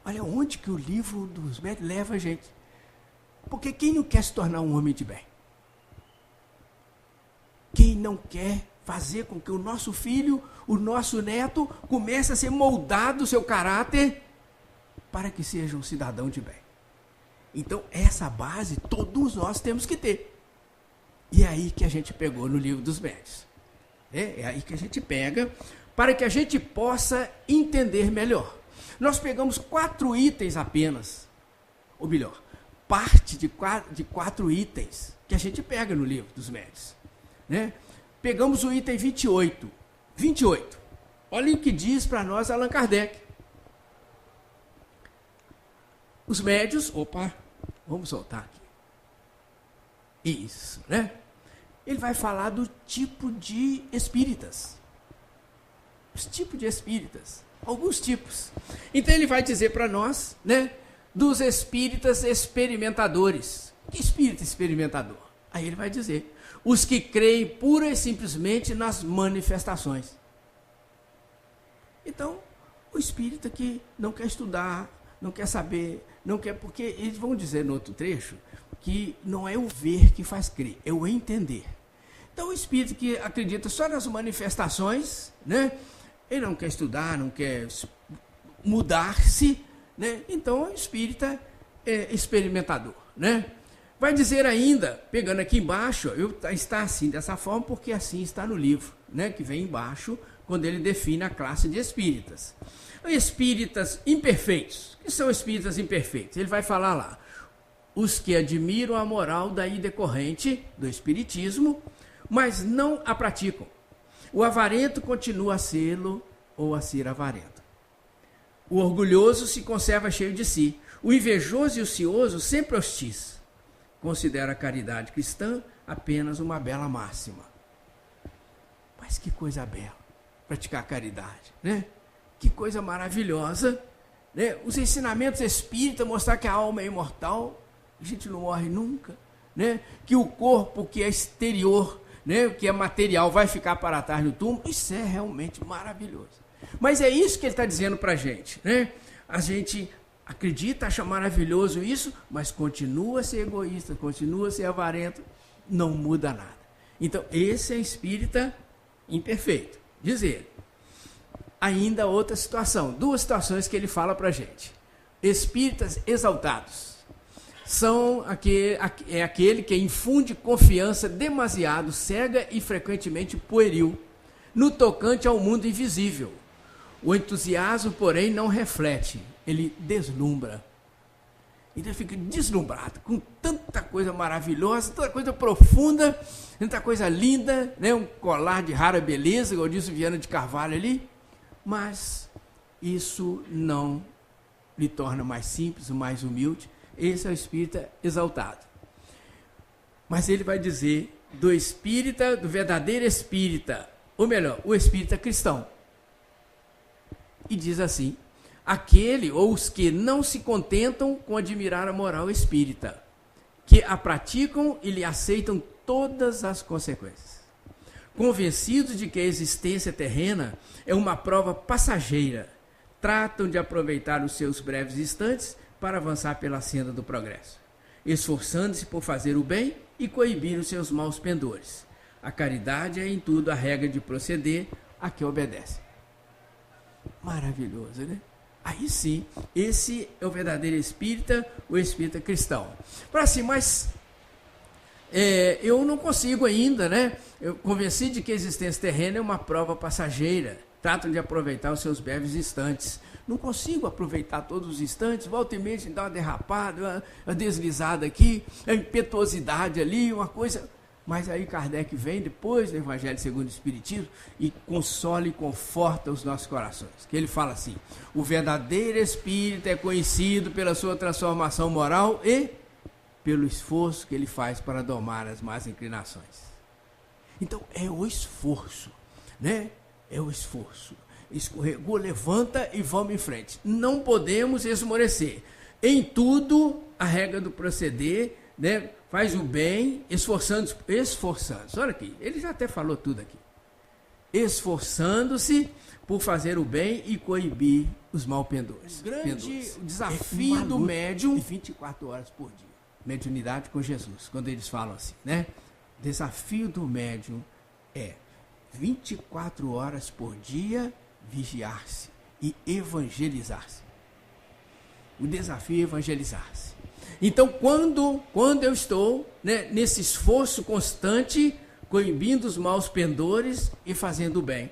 Olha onde que o livro dos médios leva a gente. Porque quem não quer se tornar um homem de bem? Quem não quer fazer com que o nosso filho, o nosso neto, comece a ser moldado o seu caráter para que seja um cidadão de bem? Então, essa base todos nós temos que ter. E é aí que a gente pegou no livro dos médios. É aí que a gente pega para que a gente possa entender melhor. Nós pegamos 4 itens apenas, ou melhor, parte de 4 itens que a gente pega no livro dos médios. Né? Pegamos o item 28. 28. Olha o que diz para nós Allan Kardec. Os médios, vamos soltar aqui. Isso, né? Ele vai falar do tipo de espíritas. Os tipos de espíritas. Alguns tipos. Então ele vai dizer para nós, né? Dos espíritas experimentadores. Que espírito experimentador? Aí ele vai dizer: os que creem pura e simplesmente nas manifestações. Então, o espírita que não quer estudar, não quer saber, não quer, porque eles vão dizer no outro trecho que não é o ver que faz crer, é o entender. Então, o espírito que acredita só nas manifestações, né? Ele não quer estudar, não quer mudar-se, né? Então, o espírita é experimentador, né? Vai dizer ainda, pegando aqui embaixo, está assim, dessa forma, porque assim está no livro, né? Que vem embaixo, quando ele define a classe de espíritas. Espíritas imperfeitos. O que são espíritas imperfeitos? Ele vai falar lá: os que admiram a moral daí decorrente do espiritismo, mas não a praticam. O avarento continua a sê-lo ou a ser avarento. O orgulhoso se conserva cheio de si. O invejoso e o ocioso sempre hostis. Considera a caridade cristã apenas uma bela máxima. Mas que coisa bela, praticar a caridade, né? Que coisa maravilhosa, né? Os ensinamentos espíritas mostrar que a alma é imortal, a gente não morre nunca, né? Que o corpo que é exterior, né, que é material, vai ficar para trás no túmulo. Isso é realmente maravilhoso. Mas é isso que ele está dizendo para a gente, né? A gente acredita, acha maravilhoso isso, mas continua a ser egoísta, continua a ser avarento, não muda nada. Então, esse é espírita imperfeito. Diz ele. Ainda outra situação, 2 situações que ele fala para a gente. Espíritas exaltados. É aquele que infunde confiança demasiado cega e frequentemente pueril no tocante ao mundo invisível. O entusiasmo, porém, não reflete, ele deslumbra. Então ele fica deslumbrado com tanta coisa maravilhosa, tanta coisa profunda, tanta coisa linda, né? Um colar de rara beleza, como disse o Viana de Carvalho ali, mas isso não lhe torna mais simples, mais humilde. Esse é o espírita exaltado. Mas ele vai dizer do espírita, do verdadeiro espírita, ou melhor, o espírita cristão. E diz assim: aquele ou os que não se contentam com admirar a moral espírita, que a praticam e lhe aceitam todas as consequências. Convencidos de que a existência terrena é uma prova passageira, tratam de aproveitar os seus breves instantes para avançar pela senda do progresso, esforçando-se por fazer o bem e coibir os seus maus pendores. A caridade é em tudo a regra de proceder a que obedece. Maravilhoso, né? Aí sim, esse é o verdadeiro espírita, o espírita cristão. Para assim, mas eu não consigo ainda, né? Eu convenci de que a existência terrena é uma prova passageira. Tratam de aproveitar os seus breves instantes. Não consigo aproveitar todos os instantes. Volta e meia, a gente dá uma derrapada, uma deslizada aqui, a impetuosidade ali, uma coisa. Mas aí Kardec vem depois do Evangelho segundo o Espiritismo e consola e conforta os nossos corações. Que ele fala assim: o verdadeiro espírito é conhecido pela sua transformação moral e pelo esforço que ele faz para domar as más inclinações. Então é o esforço, né? É o esforço. Escorregou, levanta e vamos em frente. Não podemos esmorecer. Em tudo, a regra do proceder né? Faz o bem, esforçando. Olha aqui, ele já até falou tudo aqui. Esforçando-se por fazer o bem e coibir os malpendores. O grande desafio do médium, 24 horas por dia. Mediunidade com Jesus, quando eles falam assim, né? Desafio do médium é 24 horas por dia vigiar-se e evangelizar-se. O desafio é evangelizar-se. Então, quando eu estou, né, nesse esforço constante, coibindo os maus pendores e fazendo o bem,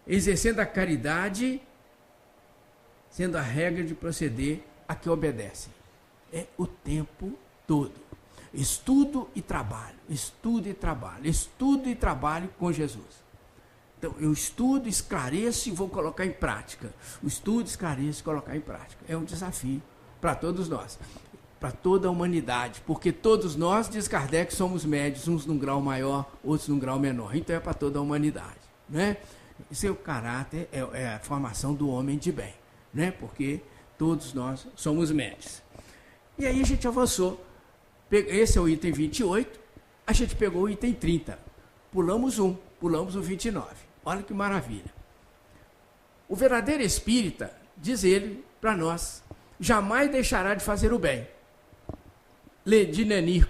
exercendo a caridade, sendo a regra de proceder a que obedece. É o tempo todo. Estudo e trabalho, estudo e trabalho, estudo e trabalho com Jesus. Então, eu estudo, esclareço e vou colocar em prática. O estudo, esclareço e colocar em prática. É um desafio para todos nós, para toda a humanidade, porque todos nós, diz Kardec, somos médios, uns num grau maior, outros num grau menor. Então, é para toda a humanidade, né? Esse é o caráter, é a formação do homem de bem, né? Porque todos nós somos médios. E aí a gente avançou. Esse é o item 28, a gente pegou o item 30. Pulamos o 29. Olha que maravilha. O verdadeiro espírita, diz ele para nós, jamais deixará de fazer o bem, de lenir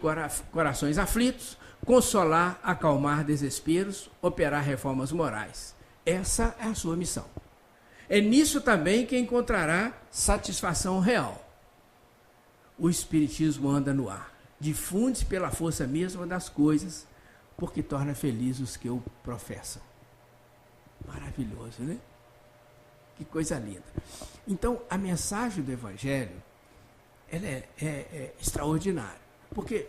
corações aflitos, consolar, acalmar desesperos, operar reformas morais. Essa é a sua missão. É nisso também que encontrará satisfação real. O Espiritismo anda no ar, difunde-se pela força mesma das coisas, porque torna felizes os que o professam. Maravilhoso, né? Que coisa linda. Então, a mensagem do Evangelho, ela é extraordinária, porque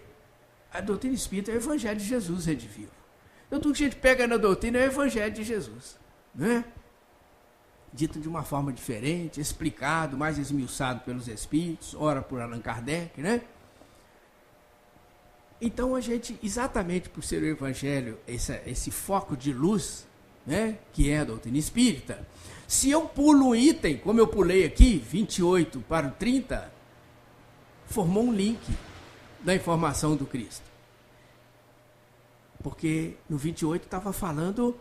a doutrina espírita é o Evangelho de Jesus redivivo. Então, tudo que a gente pega na doutrina é o Evangelho de Jesus, né? Dito de uma forma diferente, explicado, mais esmiuçado pelos Espíritos, ora por Allan Kardec, né? Então, a gente, exatamente por ser o Evangelho, esse foco de luz, né, que é a doutrina espírita, se eu pulo um item, como eu pulei aqui, 28 para o 30, formou um link da informação do Cristo. Porque no 28 estava falando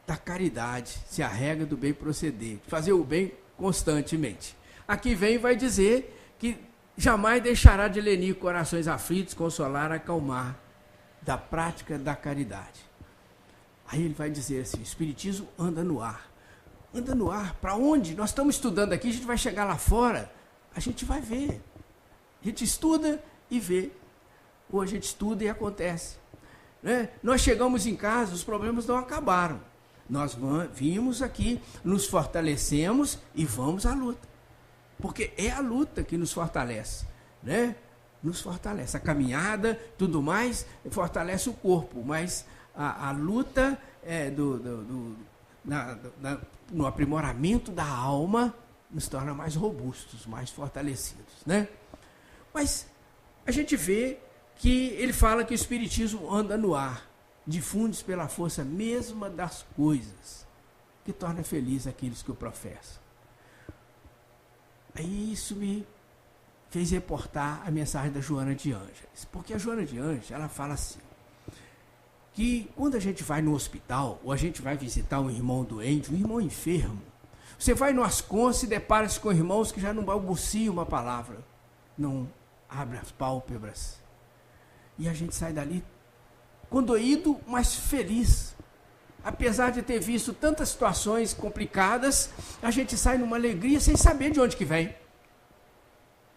da caridade, se a regra do bem proceder, fazer o bem constantemente. Aqui vem e vai dizer que jamais deixará de lenir corações aflitos, consolar, acalmar, da prática da caridade. Aí ele vai dizer assim, o Espiritismo anda no ar. Anda no ar, para onde? Nós estamos estudando aqui, a gente vai chegar lá fora, a gente vai ver. A gente estuda e vê. Ou a gente estuda e acontece. Né? Nós chegamos em casa, os problemas não acabaram. Nós vimos aqui, nos fortalecemos e vamos à luta. Porque é a luta que nos fortalece, né? Nos fortalece. A caminhada, tudo mais, fortalece o corpo, mas a luta no aprimoramento da alma nos torna mais robustos, mais fortalecidos, né? Mas a gente vê que ele fala que o Espiritismo anda no ar, difunde-se pela força mesma das coisas, que torna feliz aqueles que o professam. Aí isso me fez reportar a mensagem da Joana de Ângeles, porque a Joana de Ângeles, ela fala assim, que quando a gente vai no hospital, ou a gente vai visitar um irmão doente, um irmão enfermo, você vai no Ascons e depara-se com irmãos que já não balbuciam uma palavra, não abre as pálpebras, e a gente sai dali condoído, mas feliz. Apesar de ter visto tantas situações complicadas, a gente sai numa alegria sem saber de onde que vem.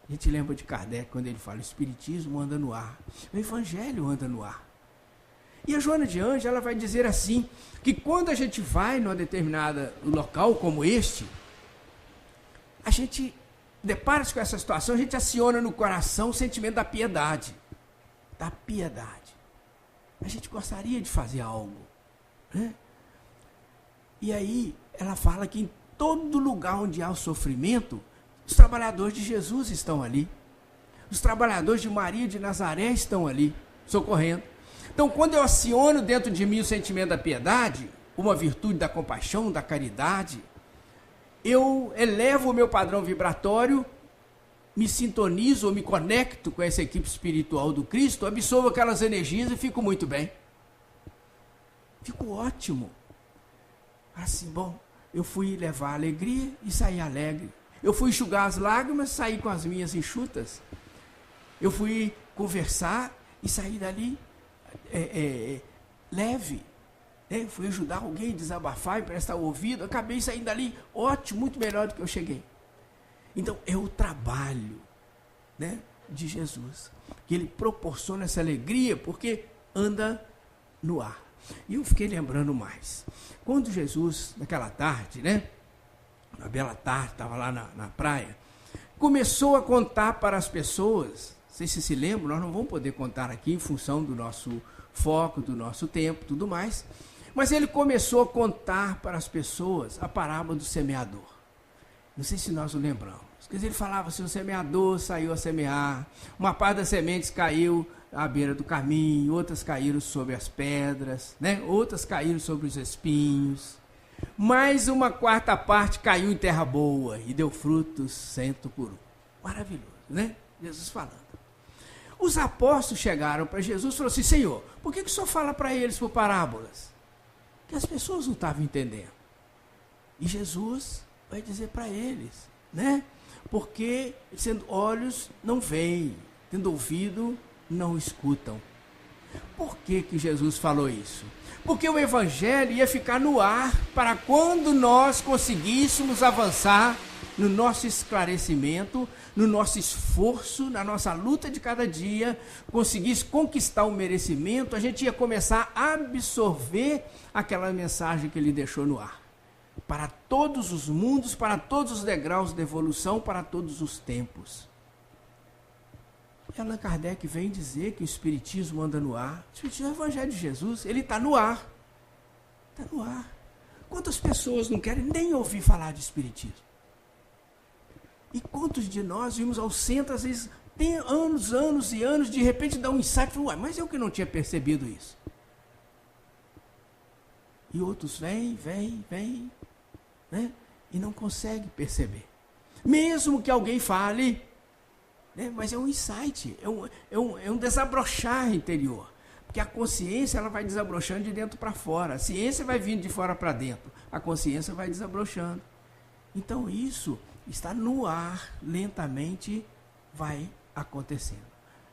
A gente lembra de Kardec quando ele fala, o Espiritismo anda no ar, o Evangelho anda no ar. E a Joana de Ângeles, ela vai dizer assim, que quando a gente vai numa determinada local como este, a gente depara-se com essa situação, a gente aciona no coração o sentimento da piedade. Da piedade. A gente gostaria de fazer algo, né? E aí ela fala que em todo lugar onde há o sofrimento, os trabalhadores de Jesus estão ali. Os trabalhadores de Maria de Nazaré estão ali, socorrendo. Então, quando eu aciono dentro de mim o sentimento da piedade, uma virtude da compaixão, da caridade, eu elevo o meu padrão vibratório me sintonizo ou me conecto com essa equipe espiritual do Cristo, absorvo aquelas energias e fico muito bem. Fico ótimo. Assim, bom, eu fui levar alegria e saí alegre. Eu fui enxugar as lágrimas e saí com as minhas enxutas. Eu fui conversar e saí dali leve. Fui ajudar alguém, desabafar, emprestar o ouvido. Acabei saindo dali ótimo, muito melhor do que eu cheguei. Então, é o trabalho, né, de Jesus, que ele proporciona essa alegria, porque anda no ar. E eu fiquei lembrando mais. Quando Jesus, naquela tarde, né, uma bela tarde, estava lá na praia, começou a contar para as pessoas, não sei se lembram, nós não vamos poder contar aqui em função do nosso foco, do nosso tempo, tudo mais, mas ele começou a contar para as pessoas a parábola do semeador. Não sei se nós o lembramos. Quer dizer, ele falava assim, o semeador saiu a semear, uma parte das sementes caiu à beira do caminho, outras caíram sobre as pedras, né? Outras caíram sobre os espinhos, mais uma quarta parte caiu em terra boa e deu frutos 100 por 1. Maravilhoso, né? Jesus falando. Os apóstolos chegaram para Jesus e falaram assim, Senhor, por que o Senhor fala para eles por parábolas? Que as pessoas não estavam entendendo. E Jesus vai dizer para eles, né? Porque sendo olhos não veem, tendo ouvido não escutam. Por que Jesus falou isso? Porque o evangelho ia ficar no ar para quando nós conseguíssemos avançar no nosso esclarecimento, no nosso esforço, na nossa luta de cada dia, conseguisse conquistar o merecimento, a gente ia começar a absorver aquela mensagem que ele deixou no ar. Para todos os mundos, para todos os degraus da evolução, para todos os tempos. E Allan Kardec vem dizer que o Espiritismo anda no ar. O Espiritismo é o Evangelho de Jesus, ele está no ar. Está no ar. Quantas pessoas não querem nem ouvir falar de Espiritismo? E quantos de nós vimos ao centro, às vezes, tem anos e anos, de repente dá um insight, ué, mas eu que não tinha percebido isso. E outros vêm, né? E não consegue perceber. Mesmo que alguém fale, né? Mas é um insight, é um desabrochar interior. Porque a consciência ela vai desabrochando de dentro para fora. A ciência vai vindo de fora para dentro. A consciência vai desabrochando. Então isso está no ar, lentamente vai acontecendo.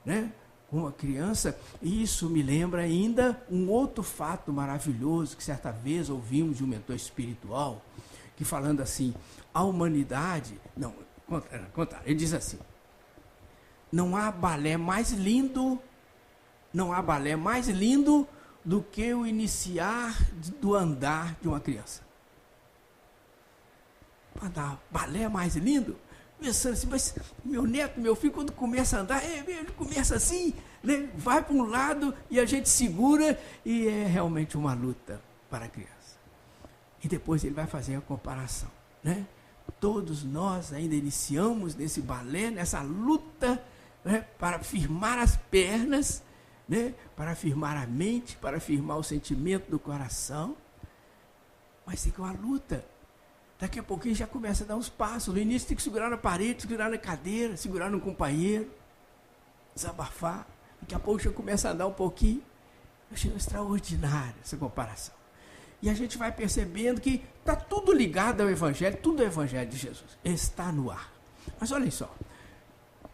Né? Com a criança, isso me lembra ainda um outro fato maravilhoso que certa vez ouvimos de um mentor espiritual, que falando assim, a humanidade, ele diz assim, não há balé mais lindo do que o iniciar do andar de uma criança. Balé mais lindo? Pensando assim, mas meu neto, meu filho, quando começa a andar, ele começa assim, né? Vai para um lado e a gente segura e é realmente uma luta para a criança. E depois ele vai fazer a comparação, né? Todos nós ainda iniciamos nesse balé, nessa luta, né? Para firmar as pernas, né? Para firmar a mente, para firmar o sentimento do coração. Mas tem que uma luta. Daqui a pouquinho já começa a dar uns passos. No início tem que segurar na parede, segurar na cadeira, segurar no companheiro, desabafar. Daqui a pouco já começa a andar um pouquinho. Eu achei extraordinário essa comparação. E a gente vai percebendo que está tudo ligado ao Evangelho, tudo é o Evangelho de Jesus. Está no ar. Mas olhem só,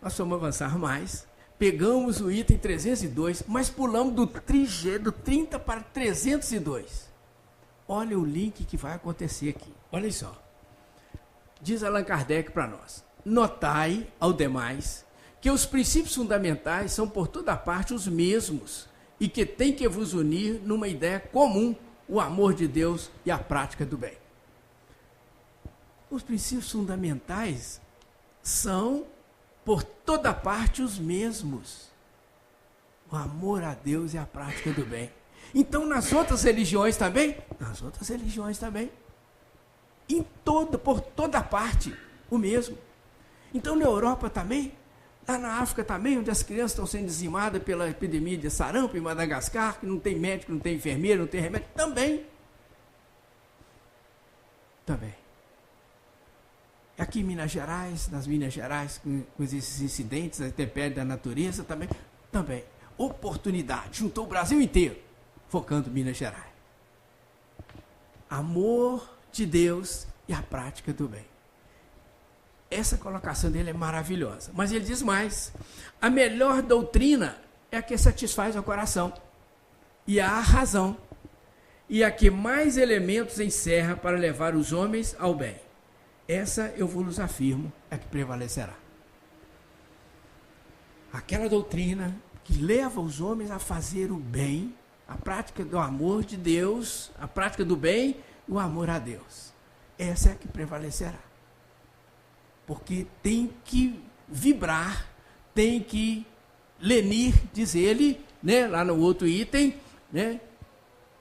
nós vamos avançar mais. Pegamos o item 302, mas pulamos do 30 para 302. Olha o link que vai acontecer aqui. Olha só. Diz Allan Kardec para nós. Notai, ao demais, que os princípios fundamentais são por toda parte os mesmos e que tem que vos unir numa ideia comum, o amor de Deus e a prática do bem. Os princípios fundamentais são por toda parte os mesmos. O amor a Deus e a prática do bem. Então, nas outras religiões também? Nas outras religiões também. Por toda parte, o mesmo. Então, na Europa também, lá na África também, onde as crianças estão sendo dizimadas pela epidemia de sarampo, em Madagascar, que não tem médico, não tem enfermeiro, não tem remédio, também. aqui em Minas Gerais, nas Minas Gerais, com esses incidentes, a intempérie da natureza, também. Oportunidade, juntou o Brasil inteiro, focando Minas Gerais. Amor de Deus e a prática do bem. Essa colocação dele é maravilhosa. Mas ele diz mais: a melhor doutrina é a que satisfaz o coração e a razão, e a que mais elementos encerra para levar os homens ao bem. Essa, eu vos afirmo, é a que prevalecerá. Aquela doutrina que leva os homens a fazer o bem, a prática do amor de Deus, a prática do bem e o amor a Deus. Essa é a que prevalecerá. Porque tem que vibrar, tem que lenir, diz ele, né, lá no outro item, né,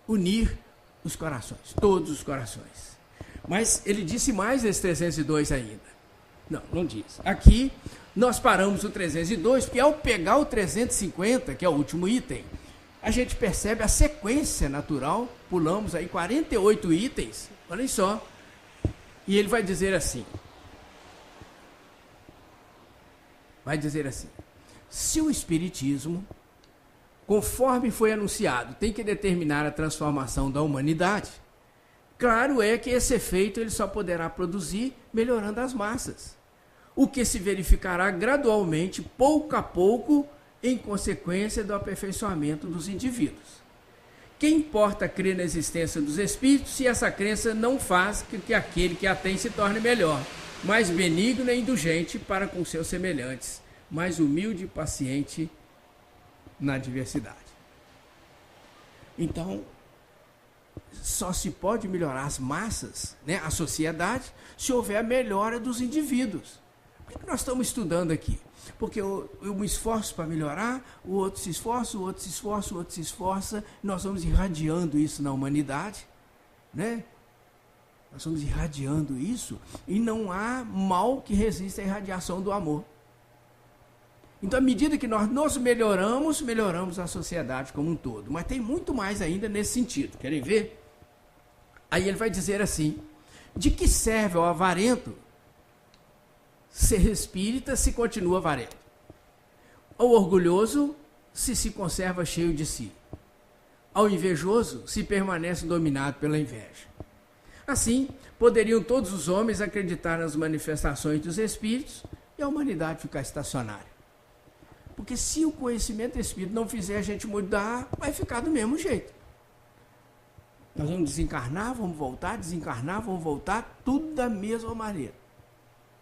unir os corações, todos os corações. Mas ele disse mais nesse 302 ainda. Não diz. Aqui nós paramos o 302, porque ao pegar o 350, que é o último item, a gente percebe a sequência natural, pulamos aí 48 itens, olhem só, e ele vai dizer assim, se o Espiritismo, conforme foi anunciado, tem que determinar a transformação da humanidade, claro é que esse efeito ele só poderá produzir melhorando as massas, o que se verificará gradualmente, pouco a pouco, em consequência do aperfeiçoamento dos indivíduos. Que importa crer na existência dos espíritos se essa crença não faz com que aquele que a tem se torne melhor, mais benigno e indulgente para com seus semelhantes, mais humilde e paciente na diversidade. Então, só se pode melhorar as massas, né, a sociedade, se houver a melhora dos indivíduos. Por que nós estamos estudando aqui? Porque eu me esforço para melhorar, o outro se esforça, o outro se esforça, o outro se esforça, nós vamos irradiando isso na humanidade, né? Nós vamos irradiando isso e não há mal que resista à irradiação do amor. Então, à medida que nós nos melhoramos, melhoramos a sociedade como um todo. Mas tem muito mais ainda nesse sentido. Querem ver? Aí ele vai dizer assim, de que serve ao avarento ser espírita se continua avarento? Ao orgulhoso se conserva cheio de si? Ao invejoso se permanece dominado pela inveja? Assim, poderiam todos os homens acreditar nas manifestações dos espíritos e a humanidade ficar estacionária. Porque se o conhecimento espírita não fizer a gente mudar, vai ficar do mesmo jeito. Nós vamos desencarnar, vamos voltar, desencarnar, vamos voltar, tudo da mesma maneira.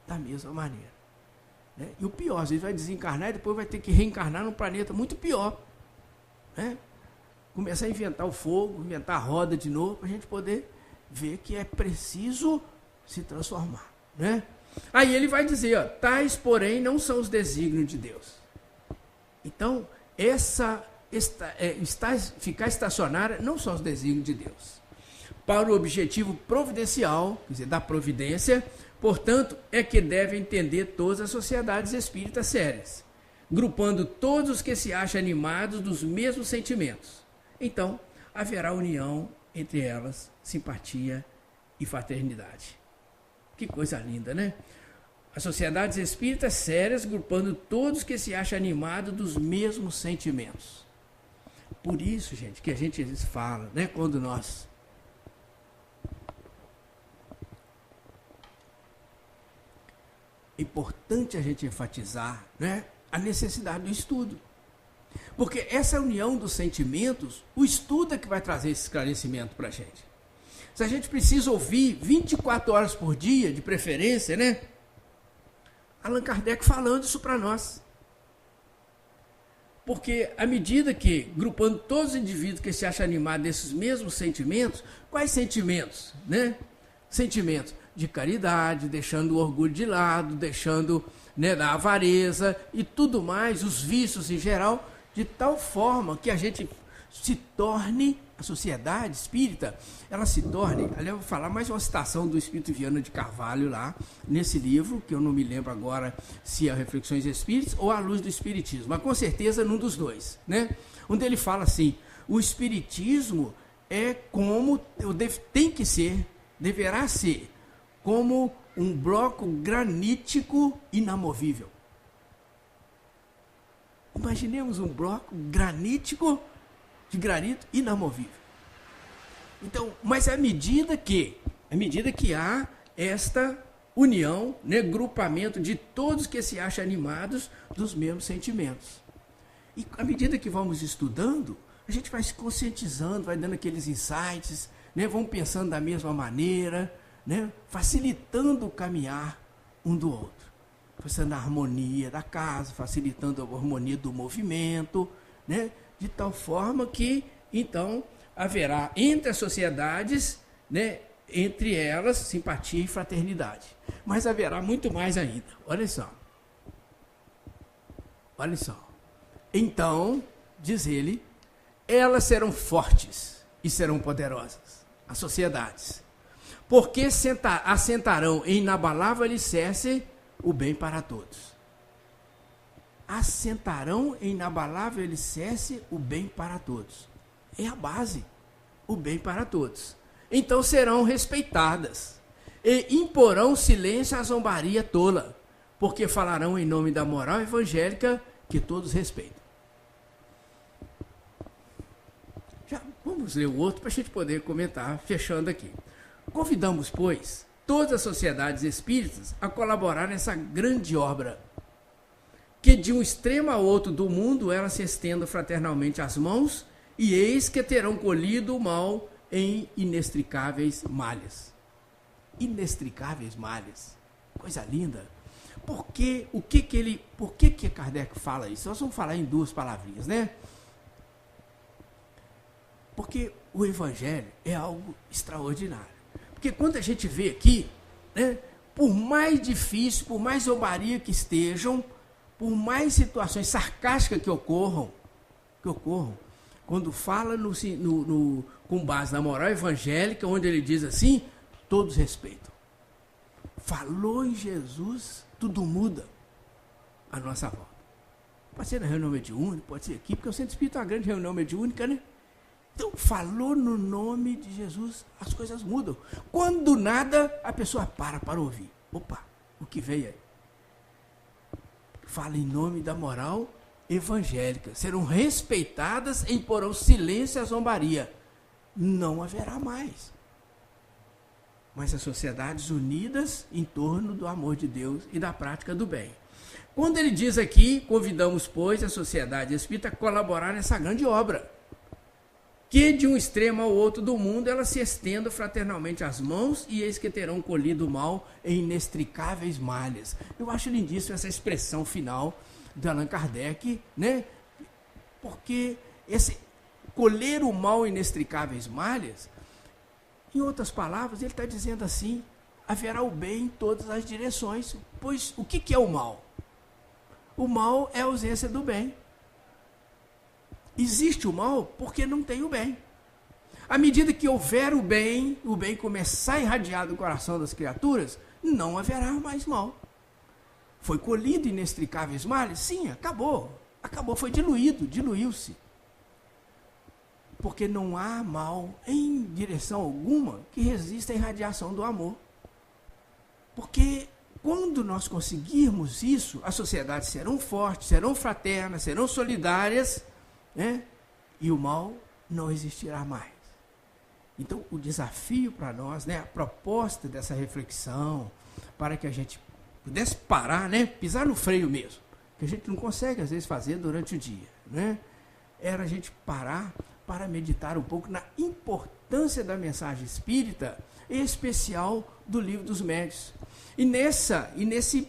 Da mesma maneira. Né? E o pior, às vezes vai desencarnar e depois vai ter que reencarnar num planeta muito pior. Né? Começar a inventar o fogo, inventar a roda de novo, para a gente poder ver que é preciso se transformar. Né? Aí ele vai dizer, ó, tais, porém, não são os desígnios de Deus. Então, ficar estacionária não são os desígnios de Deus. Para o objetivo providencial, quer dizer, da providência, portanto, é que deve entender todas as sociedades espíritas sérias, grupando todos os que se acham animados dos mesmos sentimentos. Então, haverá união entre elas, simpatia e fraternidade. Que coisa linda, né? As sociedades espíritas sérias, grupando todos que se acham animados dos mesmos sentimentos. Por isso, gente, que a gente fala, né, quando nós é importante a gente enfatizar, né, a necessidade do estudo. Porque essa união dos sentimentos, o estudo é que vai trazer esse esclarecimento para a gente. Se a gente precisa ouvir 24 horas por dia, de preferência, né? Allan Kardec falando isso para nós. Porque à medida que, grupando todos os indivíduos que se acham animados desses mesmos sentimentos, quais sentimentos? Né? Sentimentos de caridade, deixando o orgulho de lado, deixando, né, da avareza e tudo mais, os vícios em geral, de tal forma que a gente se torne, a sociedade espírita, ela se torne, aliás, eu vou falar mais uma citação do Espírito Viana de Carvalho lá, nesse livro, que eu não me lembro agora se é Reflexões Espíritas ou A Luz do Espiritismo, mas com certeza num dos dois, né? Onde ele fala assim, o Espiritismo é como, tem que ser, deverá ser, como um bloco granítico inamovível. Imaginemos um bloco granítico, de granito inamovível. Então, mas à medida que há esta união, né, grupamento de todos que se acham animados dos mesmos sentimentos. E à medida que vamos estudando, a gente vai se conscientizando, vai dando aqueles insights, né, vamos pensando da mesma maneira, né, facilitando o caminhar um do outro. Facilitando a harmonia da casa, facilitando a harmonia do movimento, né, de tal forma que, então, haverá entre as sociedades, né, entre elas, simpatia e fraternidade. Mas haverá muito mais ainda. Olha só. Olha só. Então, diz ele, elas serão fortes e serão poderosas, as sociedades, porque assentarão em inabalável alicerce o bem para todos. Assentarão em inabalável alicerce o bem para todos. É a base, o bem para todos. Então serão respeitadas e imporão silêncio à zombaria tola, porque falarão em nome da moral evangélica que todos respeitam. Já vamos ler o outro para a gente poder comentar, fechando aqui. Convidamos, pois, todas as sociedades espíritas a colaborar nessa grande obra, que de um extremo a outro do mundo elas se estendam fraternalmente as mãos, e eis que terão colhido o mal em inextricáveis malhas. Inextricáveis malhas. Coisa linda. Por que Kardec fala isso? Nós vamos falar em duas palavrinhas, né? Porque o Evangelho é algo extraordinário. Porque quando a gente vê aqui, né, por mais difícil, por mais zombaria que estejam, por mais situações sarcásticas que ocorram, quando fala com base na moral evangélica, onde ele diz assim, todos respeitam. Falou em Jesus, tudo muda à nossa volta. Pode ser na reunião mediúnica, pode ser aqui, porque o Centro Espírita é uma grande reunião mediúnica, né? Então, falou no nome de Jesus, as coisas mudam. Quando nada, a pessoa para ouvir. Opa, o que veio aí? Fala em nome da moral evangélica. Serão respeitadas e imporão silêncio à zombaria. Não haverá mais. Mas as sociedades unidas em torno do amor de Deus e da prática do bem. Quando ele diz aqui, convidamos, pois, a sociedade espírita a colaborar nessa grande obra, que de um extremo ao outro do mundo elas se estendam fraternalmente as mãos, e eis que terão colhido o mal em inextricáveis malhas. Eu acho lindíssima essa expressão final de Allan Kardec, né? Porque esse colher o mal em inextricáveis malhas, em outras palavras, ele está dizendo assim, haverá o bem em todas as direções. Pois o que é o mal? O mal é a ausência do bem. Existe o mal porque não tem o bem. À medida que houver o bem começar a irradiar do coração das criaturas, não haverá mais mal. Foi colhido inextricáveis males? Sim, acabou. Acabou, foi diluiu-se. Porque não há mal em direção alguma que resista à irradiação do amor. Porque quando nós conseguirmos isso, as sociedades serão fortes, serão fraternas, serão solidárias, né? E o mal não existirá mais. Então, o desafio para nós, né, a proposta dessa reflexão, para que a gente pudesse parar, né, pisar no freio mesmo, que a gente não consegue, às vezes, fazer durante o dia, né, era a gente parar para meditar um pouco na importância da mensagem espírita, em especial do Livro dos Médiuns. E nesse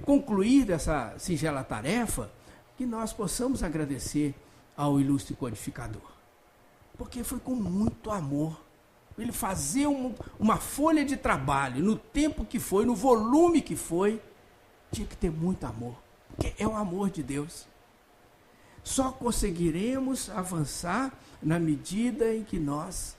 concluir dessa singela tarefa, que nós possamos agradecer ao ilustre codificador, porque foi com muito amor. Ele fazer uma folha de trabalho, no tempo que foi, no volume que foi, tinha que ter muito amor, porque é o amor de Deus. Só conseguiremos avançar na medida em que nós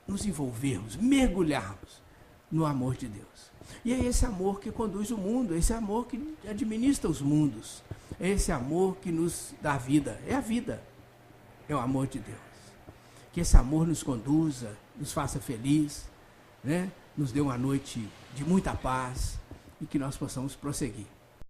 nos envolvermos, mergulharmos no amor de Deus. E é esse amor que conduz o mundo, é esse amor que administra os mundos, é esse amor que nos dá a vida. É a vida, é o amor de Deus. Que esse amor nos conduza, nos faça feliz, né? nos dê uma noite de muita paz e que nós possamos prosseguir.